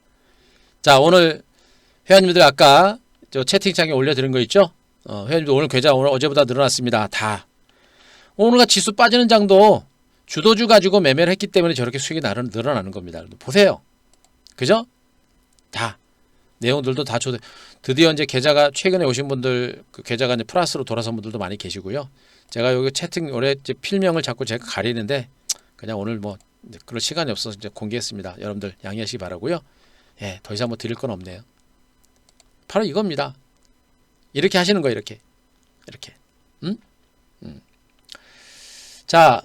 자, 오늘 회원님들 아까 저 채팅창에 올려드린 거 있죠? 회원님들 오늘 계좌 오늘 어제보다 늘어났습니다. 다. 오늘같이 지수 빠지는 장도 주도주 가지고 매매를 했기 때문에 저렇게 수익이 늘어나는 겁니다. 보세요. 그죠? 다. 내용들도 다 드디어 이제 계좌가 최근에 오신 분들 그 계좌가 이제 플러스로 돌아선 분들도 많이 계시고요. 제가 여기 채팅 올해 이제 필명을 자꾸 제가 가리는데 그냥 오늘 뭐 그럴 시간이 없어서 이제 공개했습니다. 여러분들 양해하시기 바라고요. 예, 더 이상 뭐 드릴 건 없네요. 바로 이겁니다. 이렇게 하시는 거예요. 이렇게. 응? 자,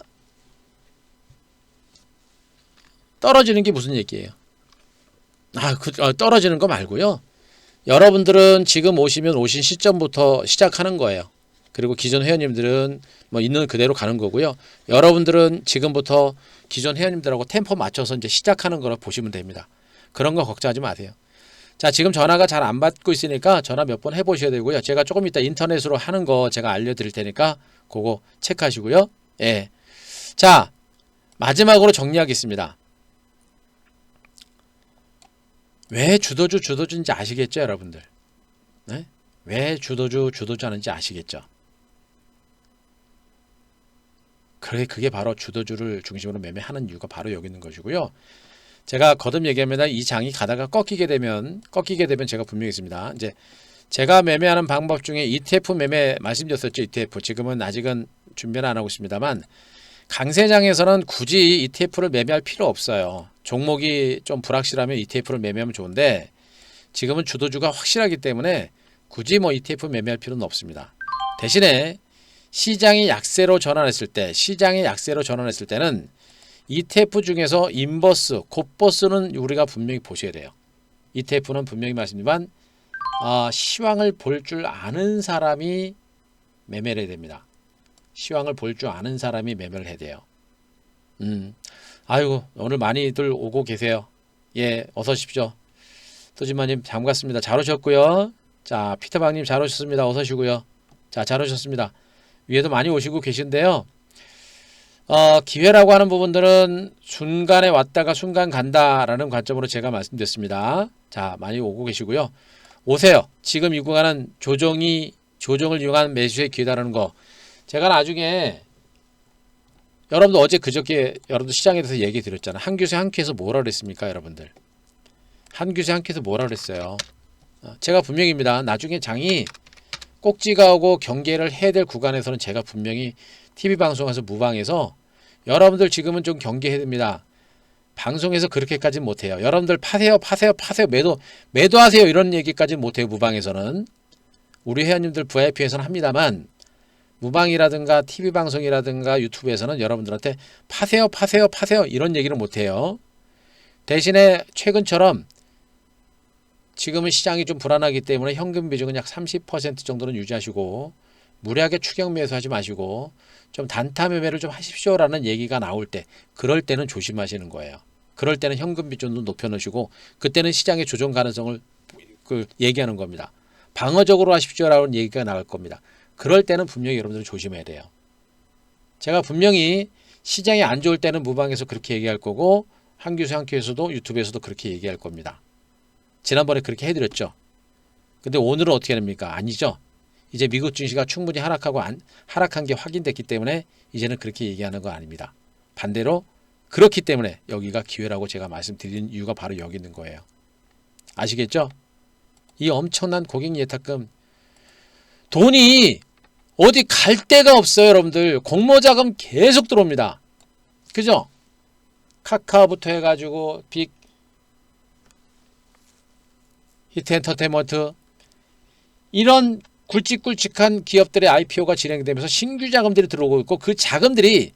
떨어지는 게 무슨 얘기예요? 떨어지는 거 말고요. 여러분들은 지금 오신 시점부터 시작하는 거예요. 그리고 기존 회원님들은 뭐 있는 그대로 가는 거고요. 여러분들은 지금부터 기존 회원님들하고 템포 맞춰서 이제 시작하는 거라 보시면 됩니다. 그런 거 걱정하지 마세요. 자, 지금 전화가 잘 안 받고 있으니까 전화 몇 번 해보셔야 되고요. 제가 조금 이따 인터넷으로 하는 거 제가 알려드릴 테니까 그거 체크하시고요. 예. 자, 마지막으로 정리하겠습니다. 왜 주도주인지 아시겠죠, 여러분들? 네? 왜 주도주 하는지 아시겠죠? 그게 바로 주도주를 중심으로 매매하는 이유가 바로 여기 있는 것이고요. 제가 거듭 얘기합니다. 이 장이 가다가 꺾이게 되면 제가 분명히 있습니다. 이제 제가 매매하는 방법 중에 ETF 매매 말씀드렸었죠. ETF 지금은 아직은 준비는 안 하고 있습니다만 강세장에서는 굳이 ETF를 매매할 필요 없어요. 종목이 좀 불확실하면 ETF를 매매하면 좋은데 지금은 주도주가 확실하기 때문에 굳이 뭐 ETF 매매할 필요는 없습니다. 대신에 시장이 약세로 전환했을 때는 ETF 중에서 인버스, 곱버스는 우리가 분명히 보셔야 돼요. ETF는 분명히 말씀드리지만 시황을 볼 줄 아는 사람이 매매를 해야 됩니다. 시황을 볼 줄 아는 사람이 매매를 해야 돼요. 아이고 오늘 많이들 오고 계세요. 예, 어서 오십시오. 토지마님 반갑습니다. 잘 오셨고요. 자, 피터방님 잘 오셨습니다. 어서 오시고요. 자, 잘 오셨습니다. 위에도 많이 오시고 계신데요. 기회라고 하는 부분들은 순간에 왔다가 순간 간다라는 관점으로 제가 말씀드렸습니다. 자, 많이 오고 계시고요. 오세요. 지금 이 구간은 조정을 이용한 매수의 기회다라는 거. 제가 나중에 여러분들 어제 그저께 여러분들 시장에 대해서 얘기 드렸잖아요. 한 규세 한 큐에서 뭐라 그랬습니까, 여러분들? 한 규세 한 큐에서 뭐라 그랬어요? 제가 분명히입니다. 나중에 장이 꼭지가 오고 경계를 해야 될 구간에서는 제가 분명히 TV 방송에서 무방해서 여러분들 지금은 좀 경계해야 됩니다. 방송에서 그렇게까지는 못해요. 여러분들 파세요 매도하세요 이런 얘기까지는 못해요. 무방에서는 우리 회원님들 VIP에서는 합니다만 무방이라든가 TV 방송이라든가 유튜브에서는 여러분들한테 파세요 이런 얘기를 못해요. 대신에 최근처럼 지금은 시장이 좀 불안하기 때문에 현금 비중은 약 30% 정도는 유지하시고 무리하게 추격 매수하지 마시고 좀 단타 매매를 좀 하십시오라는 얘기가 나올 때 그럴 때는 조심하시는 거예요. 그럴 때는 현금 비중도 높여놓으시고 그때는 시장의 조정 가능성을 얘기하는 겁니다. 방어적으로 하십시오라는 얘기가 나올 겁니다. 그럴 때는 분명히 여러분들은 조심해야 돼요. 제가 분명히 시장이 안 좋을 때는 무방에서 그렇게 얘기할 거고 한규수 한큐에서도 유튜브에서도 그렇게 얘기할 겁니다. 지난번에 그렇게 해드렸죠. 근데 오늘은 어떻게 됩니까? 아니죠. 이제 미국 증시가 충분히 하락한 게 확인됐기 때문에 이제는 그렇게 얘기하는 거 아닙니다. 반대로 그렇기 때문에 여기가 기회라고 제가 말씀드린 이유가 바로 여기 있는 거예요. 아시겠죠? 이 엄청난 고객 예탁금 돈이 어디 갈 데가 없어요, 여러분들. 공모 자금 계속 들어옵니다. 그죠? 카카오부터 해가지고 빅 히트 엔터테인먼트 이런 굵직굵직한 기업들의 IPO가 진행되면서 신규 자금들이 들어오고 있고 그 자금들이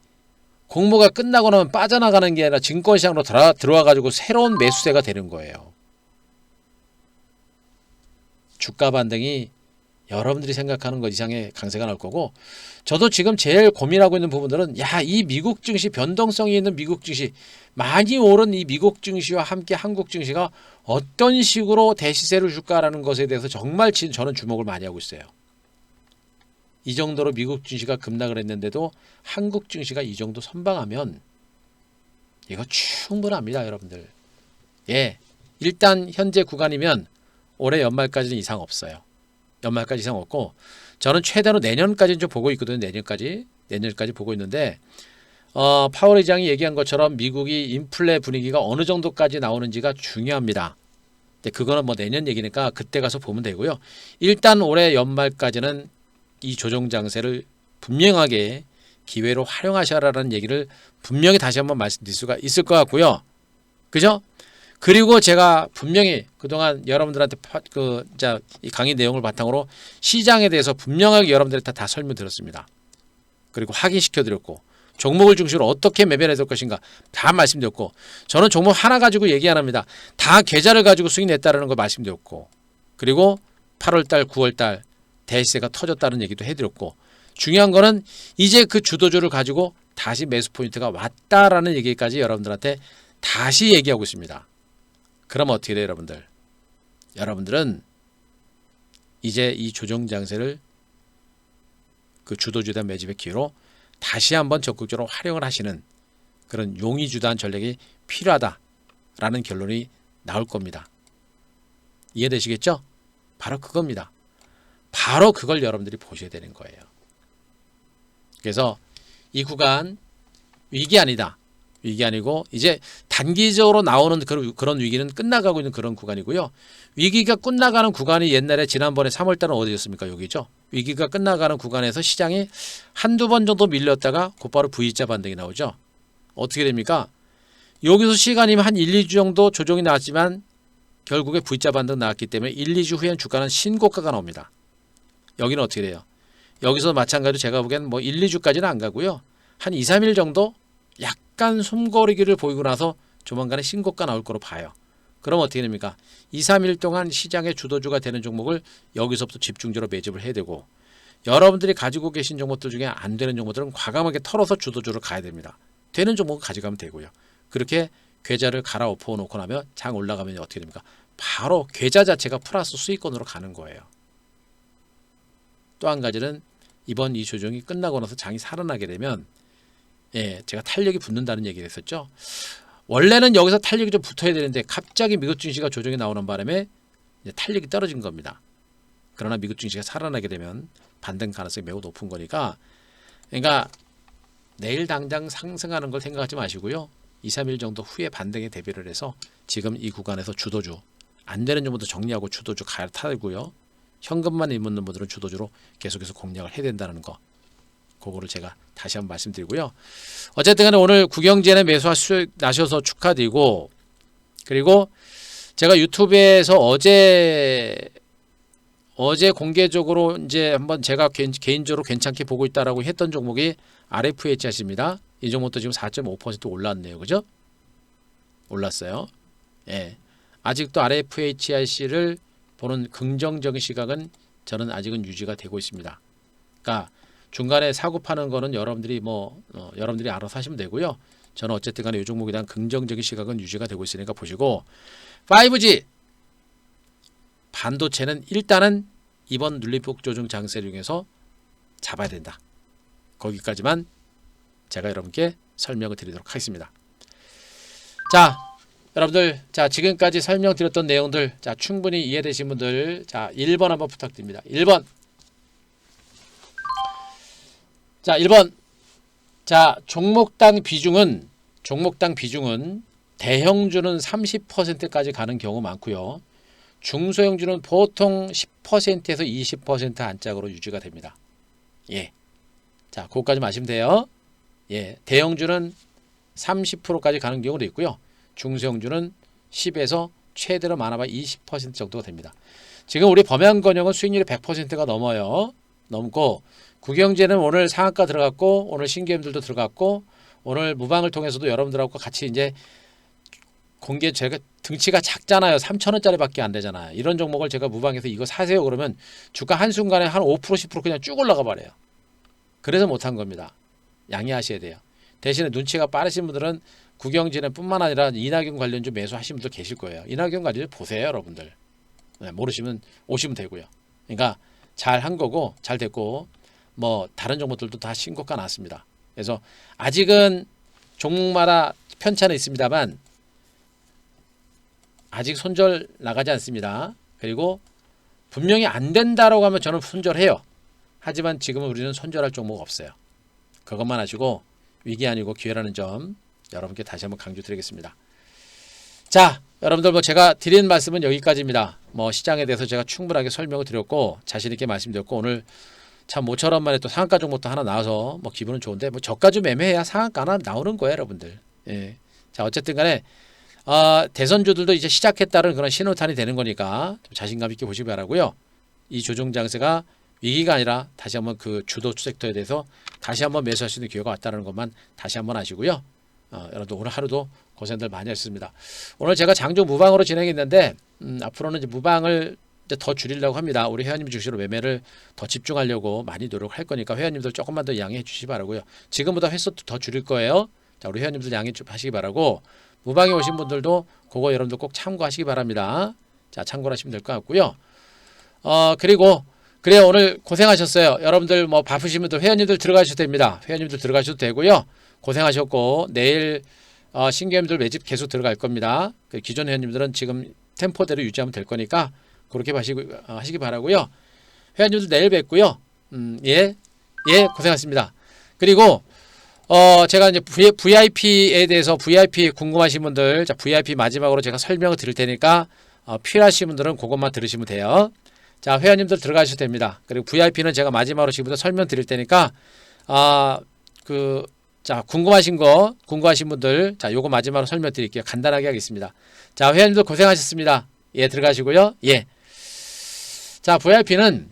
공모가 끝나고 나면 빠져나가는 게 아니라 증권시장으로 들어와가지고 새로운 매수세가 되는 거예요. 주가 반등이 여러분들이 생각하는 것 이상의 강세가 나올 거고 저도 지금 제일 고민하고 있는 부분들은 이 미국 증시 변동성이 있는 미국 증시 많이 오른 이 미국 증시와 함께 한국 증시가 어떤 식으로 대시세를 줄까라는 것에 대해서 정말 저는 주목을 많이 하고 있어요. 이 정도로 미국 증시가 급락을 했는데도 한국 증시가 이 정도 선방하면 이거 충분합니다, 여러분들. 일단 현재 구간이면 올해 연말까지는 이상 없어요. 연말까지 이상 없고 저는 최대로 내년까지는 좀 보고 있거든요. 내년까지 보고 있는데 파월 의장이 얘기한 것처럼 미국이 인플레 분위기가 어느 정도까지 나오는지가 중요합니다. 근데 그거는 뭐 내년 얘기니까 그때 가서 보면 되고요. 일단 올해 연말까지는 이 조정 장세를 분명하게 기회로 활용하셔라라는 얘기를 분명히 다시 한번 말씀드릴 수가 있을 것 같고요. 그죠? 그리고 제가 분명히 그동안 여러분들한테 이 강의 내용을 바탕으로 시장에 대해서 분명하게 여러분들한테 다 설명드렸습니다. 그리고 확인시켜드렸고 종목을 중심으로 어떻게 매매해야 될 것인가 다 말씀드렸고 저는 종목 하나 가지고 얘기 안 합니다. 다 계좌를 가지고 수익 냈다라는 걸 말씀드렸고 그리고 8월달 9월달 대시세가 터졌다는 얘기도 해드렸고 중요한 거는 이제 그 주도주를 가지고 다시 매수 포인트가 왔다라는 얘기까지 여러분들한테 다시 얘기하고 있습니다. 그럼 어떻게 돼요, 여러분들? 여러분들은 이제 이 조정 장세를 그 주도주에 대한 매집의 기회로 다시 한번 적극적으로 활용을 하시는 그런 용의주도한 전략이 필요하다라는 결론이 나올 겁니다. 이해되시겠죠? 바로 그겁니다. 바로 그걸 여러분들이 보셔야 되는 거예요. 그래서 이 구간 위기 아니다. 위기 아니고 이제 단기적으로 나오는 그런 위기는 끝나가고 있는 그런 구간이고요. 위기가 끝나가는 구간이 옛날에 지난번에 3월달은 어디였습니까? 여기죠. 위기가 끝나가는 구간에서 시장이 한두 번 정도 밀렸다가 곧바로 V자 반등이 나오죠. 어떻게 됩니까? 여기서 시간이면 한 1, 2주 정도 조정이 나왔지만 결국에 V자 반등 나왔기 때문에 1, 2주 후엔 주가는 신고가가 나옵니다. 여기는 어떻게 돼요? 여기서 마찬가지로 제가 보기에는 뭐 1, 2주까지는 안 가고요. 한 2, 3일 정도 약간 숨고르기를 보이고 나서 조만간에 신고가 나올 거로 봐요. 그럼 어떻게 됩니까? 2, 3일 동안 시장의 주도주가 되는 종목을 여기서부터 집중적으로 매집을 해야 되고 여러분들이 가지고 계신 종목들 중에 안 되는 종목들은 과감하게 털어서 주도주로 가야 됩니다. 되는 종목은 가져가면 되고요. 그렇게 계좌를 갈아엎어 놓고 나면 장 올라가면 어떻게 됩니까? 바로 계좌 자체가 플러스 수익권으로 가는 거예요. 또 한 가지는 이번 이 조정이 끝나고 나서 장이 살아나게 되면 제가 탄력이 붙는다는 얘기를 했었죠. 원래는 여기서 탄력이 좀 붙어야 되는데 갑자기 미국 증시가 조정이 나오는 바람에 이제 탄력이 떨어진 겁니다. 그러나 미국 증시가 살아나게 되면 반등 가능성이 매우 높은 거니까 그러니까 내일 당장 상승하는 걸 생각하지 마시고요. 2, 3일 정도 후에 반등에 대비를 해서 지금 이 구간에서 주도주 안 되는 종목도 정리하고 주도주 갈아타고요. 현금만 입는 분들은 주도주로 계속해서 공략을 해야 된다는 거. 그거를 제가 다시 한번 말씀드리고요. 어쨌든 간에 오늘 구경지에 매수하 수익 나셔서 축하드리고 그리고 제가 유튜브에서 어제 공개적으로 이제 한번 제가 개인적으로 괜찮게 보고 있다라고 했던 종목이 RFHIC입니다. 이 종목도 지금 4.5% 올랐네요. 그죠? 올랐어요. 아직도 RFHIC를 보는 긍정적인 시각은 저는 아직은 유지가 되고 있습니다. 그러니까 중간에 사고 파는 거는 여러분들이 여러분들이 알아서 하시면 되고요. 저는 어쨌든 간에 이 종목에 대한 긍정적인 시각은 유지가 되고 있으니까 보시고 5G 반도체는 일단은 이번 눌림폭 조정 장세를 이용해서 잡아야 된다. 거기까지만 제가 여러분께 설명을 드리도록 하겠습니다. 자, 여러분들 지금까지 설명드렸던 내용들 충분히 이해되신 분들 1번 한번 부탁드립니다. 1번. 1번. 종목당 비중은 대형주는 30%까지 가는 경우 많고요. 중소형주는 보통 10%에서 20% 안짝으로 유지가 됩니다. 예. 자, 그거까지 마시면 돼요. 예. 대형주는 30%까지 가는 경우도 있고요. 중소형주는 10에서 최대로 많아봐 20% 정도가 됩니다. 지금 우리 범양건영은 수익률이 100%가 넘어요. 넘고 구경제는 오늘 상한가 들어갔고 오늘 신규엠들도 들어갔고 오늘 무방을 통해서도 여러분들하고 같이 이제 공개 제가 등치가 작잖아요. 3,000원짜리밖에 안 되잖아요. 이런 종목을 제가 무방에서 이거 사세요 그러면 주가 한순간에 한 5% 10% 그냥 쭉 올라가 버려요. 그래서 못한 겁니다. 양해하셔야 돼요. 대신에 눈치가 빠르신 분들은 구경지는 뿐만 아니라 이낙연 관련주 매수하신 분들 계실 거예요. 이낙연 관련주 보세요 여러분들. 네, 모르시면 오시면 되고요. 그러니까 잘 한 거고 잘 됐고 뭐 다른 종목들도 다 신고가 났습니다. 그래서 아직은 종목마다 편차는 있습니다만 아직 손절 나가지 않습니다. 그리고 분명히 안 된다라고 하면 저는 손절해요. 하지만 지금은 우리는 손절할 종목 없어요. 그것만 아시고 위기 아니고 기회라는 점 여러분께 다시 한번 강조드리겠습니다. 자, 여러분들 뭐 제가 드리는 말씀은 여기까지입니다. 뭐 시장에 대해서 제가 충분하게 설명을 드렸고 자신 있게 말씀드렸고 오늘 참 모처럼 만에 또 상한가 종목도 하나 나와서 뭐 기분은 좋은데 뭐 저가주 매매해야 상한가 하나 나오는 거예요, 여러분들. 예. 자, 어쨌든 간에 대선주들도 이제 시작했다는 그런 신호탄이 되는 거니까 좀 자신감 있게 보시기 바라고요. 이 조정 장세가 위기가 아니라 다시 한번 그 주도 섹터에 대해서 다시 한번 매수할 수 있는 기회가 왔다는 것만 다시 한번 아시고요. 여러분들 오늘 하루도 고생들 많이 하셨습니다. 오늘 제가 장중 무방으로 진행했는데 앞으로는 이제 무방을 이제 더 줄이려고 합니다. 우리 회원님 중심으로 매매를 더 집중하려고 많이 노력할 거니까 회원님들 조금만 더 양해해 주시기 바라고요. 지금보다 횟수 더 줄일 거예요. 자, 우리 회원님들 양해 좀 하시기 바라고 무방에 오신 분들도 그거 여러분들 꼭 참고하시기 바랍니다. 자, 참고를 하시면 될 것 같고요. 그리고 그래요. 오늘 고생하셨어요. 여러분들 뭐 바쁘신 분들 회원님들 들어가셔도 됩니다. 회원님들 들어가셔도 되고요. 고생하셨고 내일 신규회원들 매집 계속 들어갈 겁니다. 그 기존 회원님들은 지금 템포대로 유지하면 될 거니까 그렇게 하시기 바라고요. 회원님들 내일 뵙고요. 예, 고생하셨습니다. 그리고 제가 이제 VIP에 대해서 VIP 궁금하신 분들, 자, VIP 마지막으로 제가 설명을 드릴 테니까 필요하신 분들은 그것만 들으시면 돼요. 자, 회원님들 들어가셔도 됩니다. 그리고 VIP는 제가 마지막으로 지금부터 설명 드릴 테니까 자, 궁금하신 분들, 자, 요거 마지막으로 설명 드릴게요. 간단하게 하겠습니다. 자, 회원님들 고생하셨습니다. 예, 들어가시고요. 예. 자, VIP는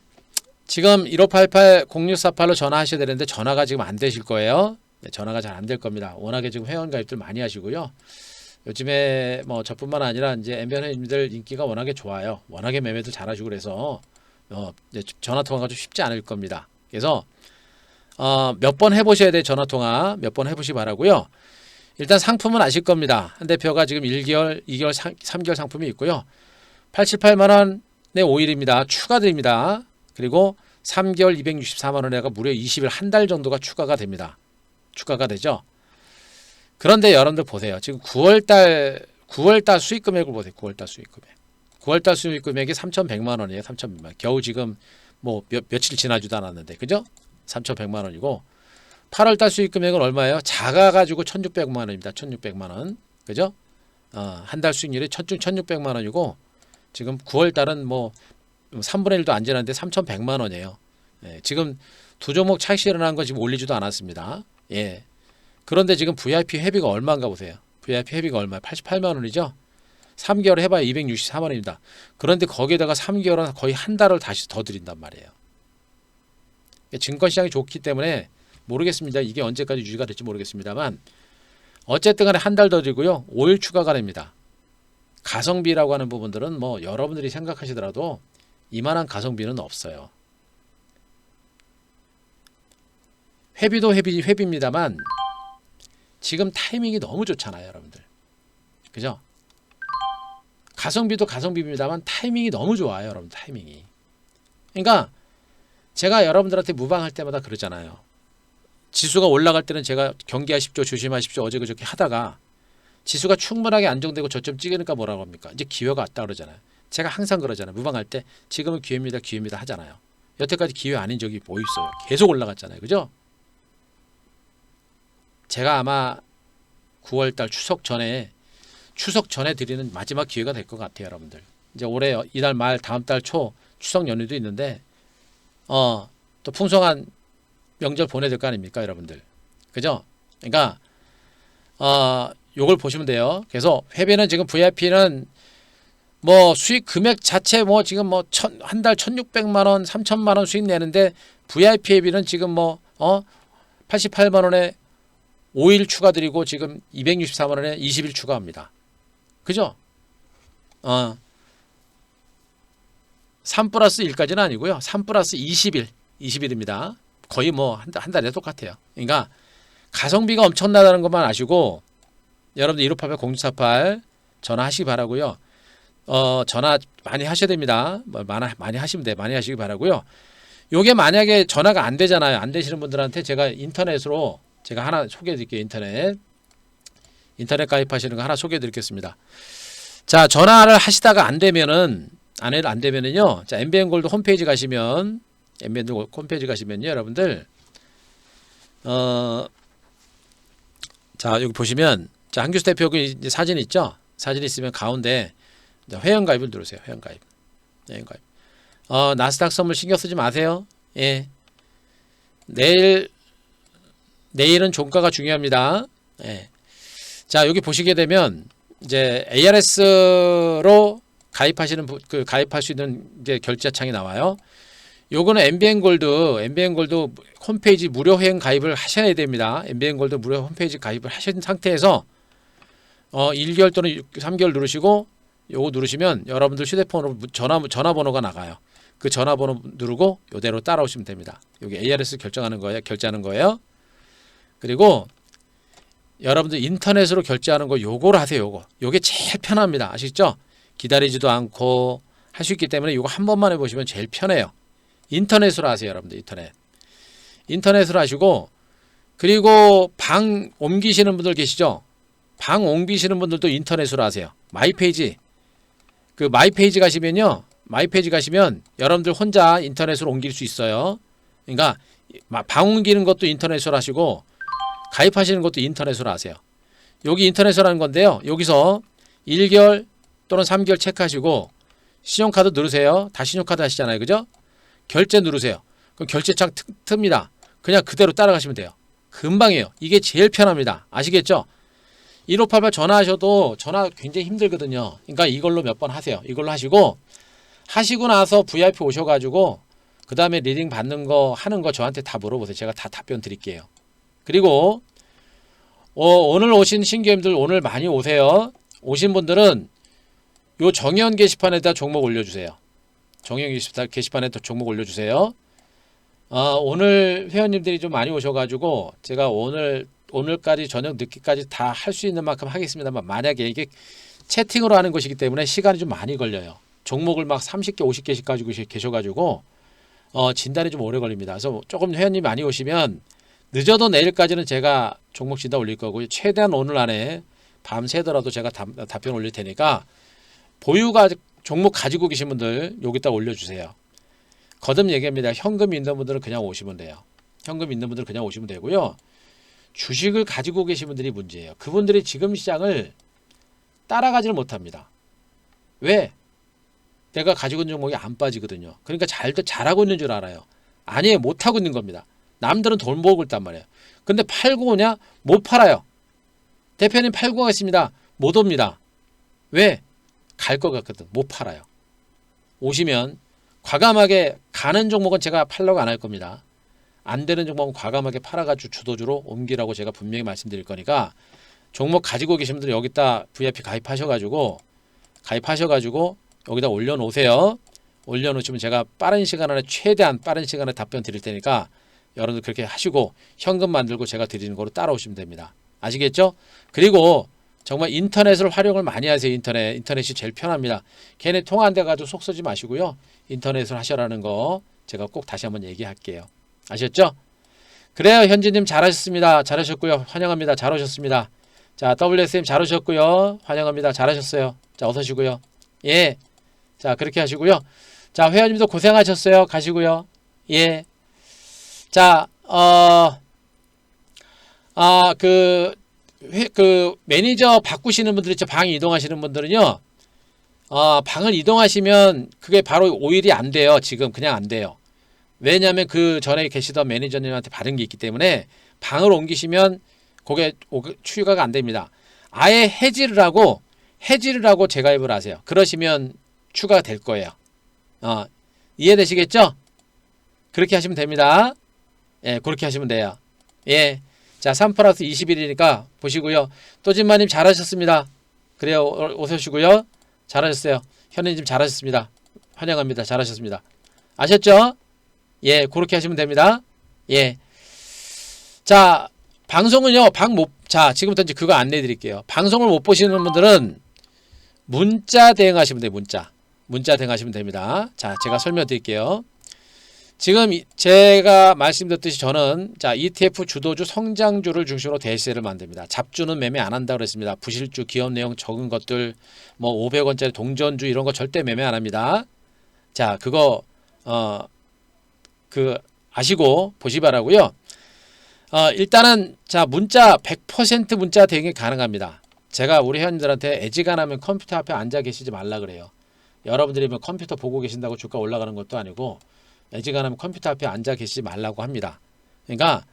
지금 1588-0648로 전화하셔야 되는데 전화가 지금 안 되실 거예요. 네, 전화가 잘 안 될 겁니다. 워낙에 지금 회원 가입들 많이 하시고요. 요즘에 뭐 저뿐만 아니라 이제 엠비언 회원님들 인기가 워낙에 좋아요. 워낙에 매매들 잘하시고 그래서 전화 통화가 좀 쉽지 않을 겁니다. 그래서 몇 번 해보셔야 돼. 전화 통화 몇 번 해보시 바라고요. 일단 상품은 아실 겁니다. 한 대표가 지금 1개월, 2개월, 3개월 상품이 있고요. 88만 원의 5일입니다. 추가드립니다. 그리고 3개월 264만 원에가 무려 20일 한 달 정도가 추가가 됩니다. 추가가 되죠. 그런데 여러분들 보세요. 지금 9월달 수익 금액을 보세요. 9월달 수익 금액. 9월달 수익 금액이 3,100만 원이에요. 3,100만 원. 겨우 지금 뭐 며칠 지나지도 않았는데, 그죠? 3,100만 원이고 8월달 수익 금액은 얼마예요? 작아가지고 1,600만 원입니다. 1,600만 원, 그죠? 한 달 수익률이 1,600만 원이고 지금 9월달은 뭐 3분의 1도 안 지났는데 3,100만 원이에요. 예, 지금 두 종목 차익 일어난 거 지금 올리지도 않았습니다. 예. 그런데 지금 VIP 회비가 얼마인가 보세요. VIP 회비가 얼마예요? 88만 원이죠. 3개월 해봐야 264만 원입니다. 그런데 거기에다가 3개월은 거의 한 달을 다시 더 드린단 말이에요. 증권시장이 좋기 때문에 모르겠습니다. 이게 언제까지 유지가 될지 모르겠습니다만 어쨌든 간에 한 달 더 드리고요. 5일 추가가 됩니다. 가성비라고 하는 부분들은 뭐 여러분들이 생각하시더라도 이만한 가성비는 없어요. 회비도 회비입니다만 지금 타이밍이 너무 좋잖아요, 여러분들. 그죠? 가성비도 가성비입니다만 타이밍이 너무 좋아요, 여러분. 타이밍이. 그러니까 제가 여러분들한테 무방할 때마다 그러잖아요. 지수가 올라갈 때는 제가 경계하십시오, 조심하십시오, 어제 그저께 하다가 지수가 충분하게 안정되고 저점 찍으니까 뭐라고 합니까? 이제 기회가 왔다 그러잖아요. 제가 항상 그러잖아요. 무방할 때 지금은 기회입니다, 기회입니다 하잖아요. 여태까지 기회 아닌 적이 뭐 있어요? 계속 올라갔잖아요, 그죠? 제가 아마 9월달 추석 전에 드리는 마지막 기회가 될 것 같아요, 여러분들. 이제 올해 이달 말 다음 달 초 추석 연휴도 있는데 또 풍성한 명절 보내야 될 거 아닙니까, 여러분들? 그죠? 그러니까 요걸 보시면 돼요. 그래서 회비는 지금 VIP는 뭐 수익 금액 자체 뭐 지금 뭐 한 달 1,600만 원, 3,000만 원 수익 내는데 VIP 회비는 지금 뭐 88만 원에 5일 추가드리고 지금 264만 원에 20일 추가합니다. 그죠? 3 플러스 1까지는 아니고요. 3 플러스 20일, 20일입니다. 거의 뭐 한 달에 똑같아요. 그러니까 가성비가 엄청나다는 것만 아시고 여러분들 1588-0648 전화하시기 바라고요. 전화 많이 하셔야 됩니다. 많이 하시면 돼. 많이 하시기 바라고요. 요게 만약에 전화가 안 되잖아요. 안 되시는 분들한테 제가 인터넷으로 제가 하나 소개해 드릴게요. 인터넷 가입하시는 거 하나 소개해 드리겠습니다. 자, 전화를 하시다가 안 되면은요. 자, MBN골드 홈페이지 가시면 여러분들 자, 여기 보시면 자, 한규수 대표 이제 사진 있죠? 사진 있으면 가운데 회원가입을 누르세요. 회원가입. 나스닥 선물 신경 쓰지 마세요. 예. 내일은 종가가 중요합니다. 예. 자, 여기 보시게 되면 이제 ARS로 가입하시는 가입할 수 있는 이제 결제창이 나와요. 요거는 MBN골드 홈페이지 무료 회원 가입을 하셔야 됩니다. MBN골드 무료 홈페이지 가입을 하신 상태에서 1개월 또는 3개월 누르시고 요거 누르시면 여러분들 휴대폰으로 전화번호가 나가요. 그 전화번호 누르고 요대로 따라오시면 됩니다. 여기 ARS 결제하는 거예요. 그리고 여러분들 인터넷으로 결제하는 거 요거를 하세요. 요게 제일 편합니다. 아시죠? 기다리지도 않고 할 수 있기 때문에 요거 한 번만 해보시면 제일 편해요. 인터넷으로 하세요. 여러분들 인터넷으로 하시고 그리고 방 옮기시는 분들 계시죠? 방 옮기시는 분들도 인터넷으로 하세요. 마이페이지 가시면 여러분들 혼자 인터넷으로 옮길 수 있어요. 그러니까 방 옮기는 것도 인터넷으로 하시고 가입하시는 것도 인터넷으로 하세요. 여기 인터넷으로 하는 건데요. 여기서 1개월 또는 3개월 체크하시고 신용카드 누르세요. 다 신용카드 하시잖아요. 그죠? 결제 누르세요. 그럼 결제창 틉니다. 그냥 그대로 따라가시면 돼요. 금방이에요. 이게 제일 편합니다. 아시겠죠? 1588 전화하셔도 전화 굉장히 힘들거든요. 그러니까 이걸로 몇 번 하세요. 이걸로 하시고 나서 VIP 오셔가지고 그 다음에 리딩 받는 거 하는 거 저한테 다 물어보세요. 제가 다 답변 드릴게요. 그리고 오늘 오신 신규님들 오늘 많이 오세요. 오신 분들은 요 정연 게시판에다 종목 올려주세요. 정연 게시판에다 종목 올려주세요. 오늘 회원님들이 좀 많이 오셔가지고 제가 오늘까지 저녁 늦게까지 다 할 수 있는 만큼 하겠습니다만 만약에 이게 채팅으로 하는 것이기 때문에 시간이 좀 많이 걸려요. 종목을 막 30개 50개씩 가지고 계셔가지고 진단이 좀 오래 걸립니다. 그래서 조금 회원님 많이 오시면 늦어도 내일까지는 제가 종목 진단 올릴 거고요. 최대한 오늘 안에 밤새더라도 제가 답변 올릴 테니까 보유가 종목 가지고 계신 분들 여기다 올려주세요. 거듭 얘기합니다. 현금 있는 분들은 그냥 오시면 돼요. 현금 있는 분들은 그냥 오시면 되고요. 주식을 가지고 계신 분들이 문제예요. 그분들이 지금 시장을 따라가지를 못합니다. 왜? 내가 가지고 있는 종목이 안 빠지거든요. 그러니까 잘하고 있는 줄 알아요. 아니에요. 못하고 있는 겁니다. 남들은 돈 벌고 있단 말이에요. 근데 팔고 오냐? 못 팔아요. 대표님 팔고 가겠습니다. 못 옵니다. 왜? 갈 것 같거든. 못 팔아요. 오시면 과감하게 가는 종목은 제가 팔려고 안 할 겁니다. 안 되는 종목은 과감하게 팔아가지고 주도주로 옮기라고 제가 분명히 말씀드릴 거니까 종목 가지고 계신 분들은 여기다 VIP 가입하셔가지고 여기다 올려놓으세요. 올려놓으시면 제가 최대한 빠른 시간에 답변 드릴 테니까 여러분들 그렇게 하시고 현금 만들고 제가 드리는 거로 따라오시면 됩니다. 아시겠죠? 그리고 정말 인터넷을 활용을 많이 하세요. 인터넷이 제일 편합니다. 걔네 통화 안 돼가지고 속 쓰지 마시고요. 인터넷을 하셔라는 거 제가 꼭 다시 한번 얘기할게요. 아셨죠? 그래요. 현진님 잘하셨습니다. 잘하셨고요. 환영합니다. 잘 오셨습니다. 자, WSM 잘 오셨고요. 환영합니다. 잘하셨어요. 자, 어서 오시고요. 예. 자, 그렇게 하시고요. 자, 회원님도 고생하셨어요. 가시고요. 예. 자, 매니저 바꾸시는 분들 있죠. 방 이동하시는 분들은요. 방을 이동하시면 그게 바로 5일이 안 돼요. 지금 그냥 안 돼요. 왜냐하면 그 전에 계시던 매니저님한테 받은 게 있기 때문에 방을 옮기시면 그게 추가가 안 됩니다. 아예 해지를 하고 재가입을 하세요. 그러시면 추가가 될 거예요. 이해되시겠죠? 그렇게 하시면 됩니다. 예, 그렇게 하시면 돼요. 예. 자, 3 플러스 21이니까 보시고요. 또진마님 잘하셨습니다. 그래요. 어서 오시고요. 잘하셨어요. 현혜님 잘하셨습니다. 환영합니다. 잘하셨습니다. 아셨죠? 예, 그렇게 하시면 됩니다. 예. 자, 방송은요, 자, 지금부터 이제 그거 안내해 드릴게요. 방송을 못 보시는 분들은 문자 대응하시면 돼요, 문자 대응하시면 됩니다. 자, 제가 설명 드릴게요. 지금 제가 말씀드렸듯이 저는 자, ETF 주도주 성장주를 중심으로 대세를 만듭니다. 잡주는 매매 안 한다고 그랬습니다. 부실주, 기업 내용 적은 것들, 뭐 500원짜리 동전주 이런 거 절대 매매 안 합니다. 자, 그거 아시고 보시 바라고요. 일단은 자, 문자 100% 문자 대응이 가능합니다. 제가 우리 회원님들한테 애지간하면 컴퓨터 앞에 앉아 계시지 말라 그래요. 여러분들이 뭐 컴퓨터 보고 계신다고 주가 올라가는 것도 아니고 애지간하면 컴퓨터 앞에 앉아 계시지 말라고 합니다. 그러니까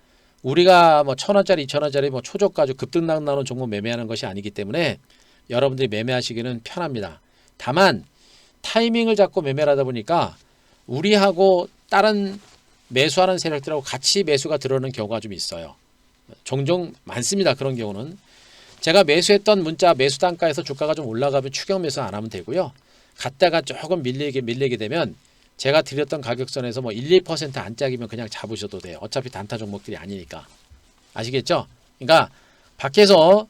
우리가 뭐 1,000원짜리 2,000원짜리 뭐 초저가 가지고 급등락 나오는 종목 매매하는 것이 아니기 때문에 여러분들이 매매하시기는 편합니다. 다만 타이밍을 잡고 매매를 하다 보니까 우리하고 다른 매수하는 세력들하고 같이 매수가 들어오는 경우가 좀 있어요. 종종 많습니다. 그런 경우는. 제가 매수했던 문자 매수 단가에서 주가가 좀 올라가면 추격 매수 안 하면 되고요. 갔다가 조금 밀리게 되면 제가 드렸던 가격선에서 뭐 1, 2% 안짝이면 그냥 잡으셔도 돼요. 어차피 단타 종목들이 아니니까. 아시겠죠? 그러니까 밖에서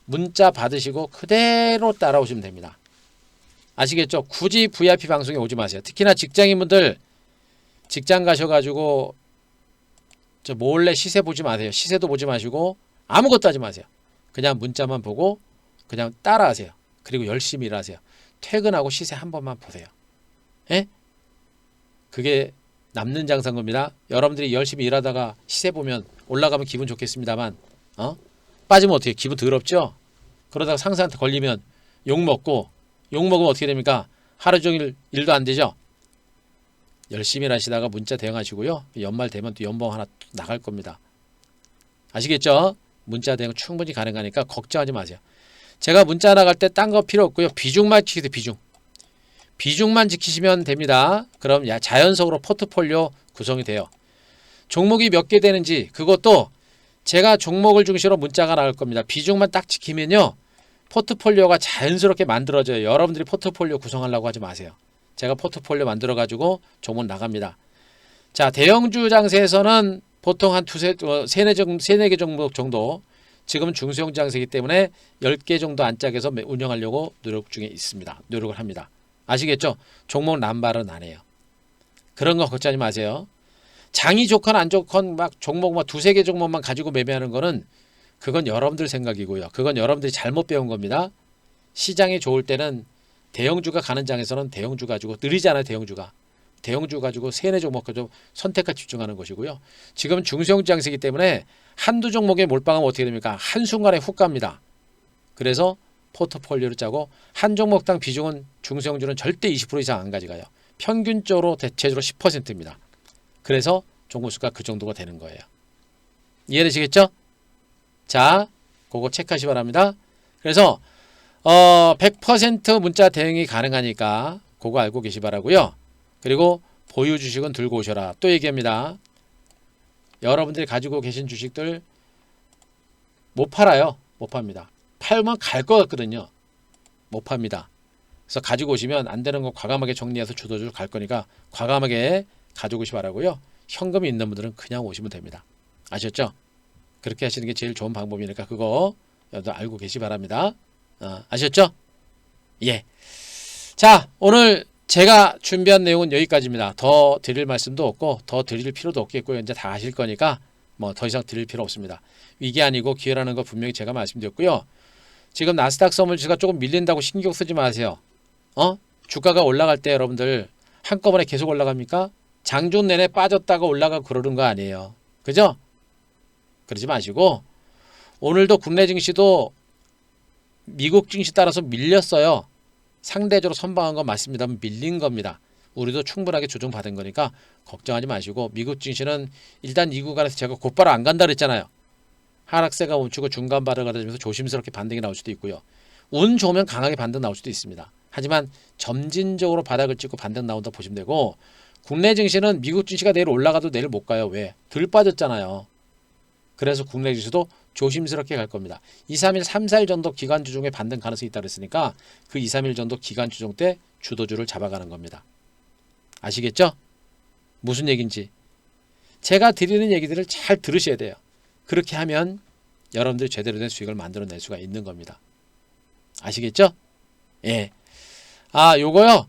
문자 받으시고 그대로 따라오시면 됩니다. 아시겠죠? 굳이 VIP 방송에 오지 마세요. 특히나 직장인분들 직장 가셔가지고 저 몰래 시세 보지 마세요. 시세도 보지 마시고 아무것도 하지 마세요. 그냥 문자만 보고 그냥 따라하세요. 그리고 열심히 일하세요. 퇴근하고 시세 한 번만 보세요. 예? 그게 남는 장사인 겁니다. 여러분들이 열심히 일하다가 시세 보면 올라가면 기분 좋겠습니다만 빠지면 어떻게 기분 더럽죠? 그러다가 상사한테 걸리면 욕먹으면 어떻게 됩니까? 하루 종일 일도 안 되죠? 열심히 일하시다가 문자 대응하시고요. 연말 되면 또 연봉 하나 나갈 겁니다. 아시겠죠? 문자 대응 충분히 가능하니까 걱정하지 마세요. 제가 문자 나갈 때 딴 거 필요 없고요. 비중만 지키세요. 비중만 지키시면 됩니다. 그럼 자연적으로 포트폴리오 구성이 돼요. 종목이 몇 개 되는지 그것도 제가 종목을 중심으로 문자가 나갈 겁니다. 비중만 딱 지키면요. 포트폴리오가 자연스럽게 만들어져요. 여러분들이 포트폴리오 구성하려고 하지 마세요. 제가 포트폴리오 만들어 가지고 종목 나갑니다. 자, 대형주 장세에서는 보통 한 세네 개 종목 정도, 지금은 중소형 장세이기 때문에 10개 정도 안짝에서 운영하려고 노력을 합니다. 아시겠죠? 종목 남발은 안 해요. 그런 거 걱정하지 마세요. 장이 좋건 안 좋건 막 종목 막 2-3개 종목만 가지고 매매하는 거는 그건 여러분들 생각이고요. 그건 여러분들이 잘못 배운 겁니다. 시장이 좋을 때는 대형주가 가는 장에서는 대형주 가지고 느리잖아요. 대형주 가지고 3-4 종목 가지고 선택과 집중하는 것이고요. 지금 중소형 장세이기 때문에 한두 종목에 몰빵하면 어떻게 됩니까? 한순간에 훅 갑니다. 그래서 포트폴리오를 짜고 한 종목당 비중은 중소형주는 절대 20% 이상 안 가져가요. 평균적으로 대체적으로 10%입니다. 그래서 종목 수가 그 정도가 되는 거예요. 이해되시겠죠? 자, 그거 체크하시 기 바랍니다. 그래서 100% 문자 대응이 가능하니까 그거 알고 계시 바라고요. 그리고 보유 주식은 들고 오셔라. 또 얘기합니다. 여러분들이 가지고 계신 주식들 못 팔아요. 못 팝니다. 팔면 갈 것 같거든요. 못 팝니다. 그래서 가지고 오시면 안 되는 거 과감하게 정리해서 주도주로 갈 거니까 과감하게 가지고 오시 바라고요. 현금이 있는 분들은 그냥 오시면 됩니다. 아셨죠? 그렇게 하시는 게 제일 좋은 방법이니까 그거 여러분 알고 계시 바랍니다. 아셨죠? 예. 자, 오늘 제가 준비한 내용은 여기까지입니다. 더 드릴 말씀도 없고 더 드릴 필요도 없겠고요. 이제 다 아실 거니까 뭐 더 이상 드릴 필요 없습니다. 위기 아니고 기회라는 거 분명히 제가 말씀드렸고요. 지금 나스닥 선물지수가 조금 밀린다고 신경 쓰지 마세요. 주가가 올라갈 때 여러분들 한꺼번에 계속 올라갑니까? 장중 내내 빠졌다가 올라가고 그러는 거 아니에요. 그죠? 그러지 마시고 오늘도 국내 증시도 미국 증시 따라서 밀렸어요. 상대적으로 선방한 건 맞습니다. 밀린 겁니다. 우리도 충분하게 조정받은 거니까 걱정하지 마시고 미국 증시는 일단 이 구간에서 제가 곧바로 안 간다 그랬잖아요. 하락세가 멈추고 중간 바닥을 가다주면서 조심스럽게 반등이 나올 수도 있고요. 운 좋으면 강하게 반등 나올 수도 있습니다. 하지만 점진적으로 바닥을 찍고 반등 나온다 보시면 되고 국내 증시는 미국 증시가 내일 올라가도 내일 못 가요. 왜? 덜 빠졌잖아요. 그래서 국내 증시도 조심스럽게 갈 겁니다. 2, 3일, 3, 4일 정도 기간 주중에 반등 가능성이 있다 그랬으니까 그 2, 3일 정도 기간 주중 때 주도주를 잡아가는 겁니다. 아시겠죠? 무슨 얘기인지. 제가 드리는 얘기들을 잘 들으셔야 돼요. 그렇게 하면 여러분들이 제대로 된 수익을 만들어낼 수가 있는 겁니다. 아시겠죠? 예. 아, 요거요.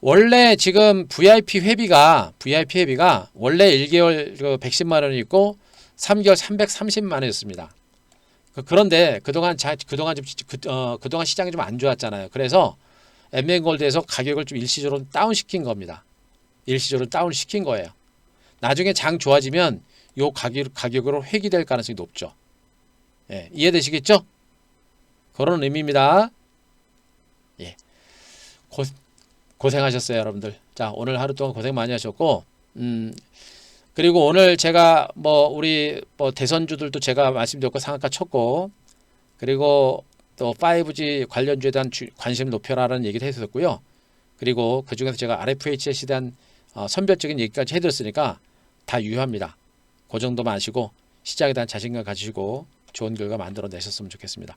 원래 지금 VIP 회비가 원래 1개월 110만 원이 있고 3개월 330만 원이었습니다. 그런데 그동안 시장이 좀 안 좋았잖아요. 그래서 M&G골드에서 가격을 좀 일시적으로 다운시킨 겁니다. 일시적으로 다운시킨 거예요. 나중에 장 좋아지면 요 가격으로 회귀될 가능성이 높죠. 예, 이해되시겠죠? 그런 의미입니다. 예. 고생하셨어요, 여러분들. 자, 오늘 하루 동안 고생 많이 하셨고, 그리고 오늘 제가 우리 대선주들도 제가 말씀드렸고 상한가 쳤고, 그리고 또 5G 관련주에 대한 관심을 높여라라는 얘기를 했었고요. 그리고 그 중에서 제가 RFHS에 대한 선별적인 얘기까지 해드렸으니까 다 유효합니다. 그 정도만 아시고 시장에 대한 자신감 가지시고 좋은 결과 만들어내셨으면 좋겠습니다.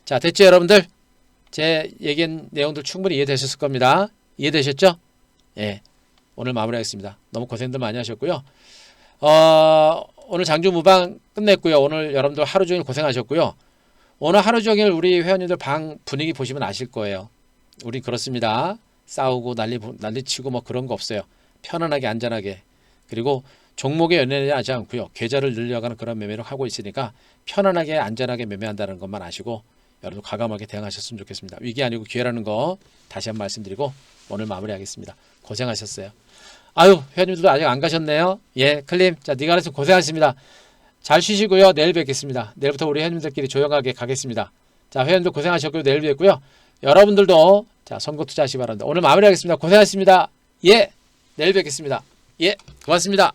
자, 됐죠, 여러분들? 제 얘기한 내용들 충분히 이해되셨을 겁니다. 이해되셨죠? 예. 오늘 마무리하겠습니다. 너무 고생들 많이 하셨고요. 오늘 장주 무방 끝냈고요. 오늘 여러분들 하루 종일 고생하셨고요. 오늘 하루 종일 우리 회원님들 방 분위기 보시면 아실 거예요. 우리 그렇습니다. 싸우고 난리치고 그런 거 없어요. 편안하게 안전하게. 그리고 종목에 연연하지 않고요. 계좌를 늘려가는 그런 매매를 하고 있으니까 편안하게 안전하게 매매한다는 것만 아시고 여러분 과감하게 대응하셨으면 좋겠습니다. 위기 아니고 기회라는 거 다시 한번 말씀드리고 오늘 마무리하겠습니다. 고생하셨어요. 아유, 회원님들도 아직 안 가셨네요. 예, 클림. 자, 네가 알아서 고생하셨습니다. 잘 쉬시고요. 내일 뵙겠습니다. 내일부터 우리 회원님들끼리 조용하게 가겠습니다. 자, 회원님들 고생하셨고요. 내일 뵙고요. 여러분들도 자, 선거 투자하시기 바랍니다. 오늘 마무리하겠습니다. 고생하셨습니다. 예, 내일 뵙겠습니다. 예, 고맙습니다.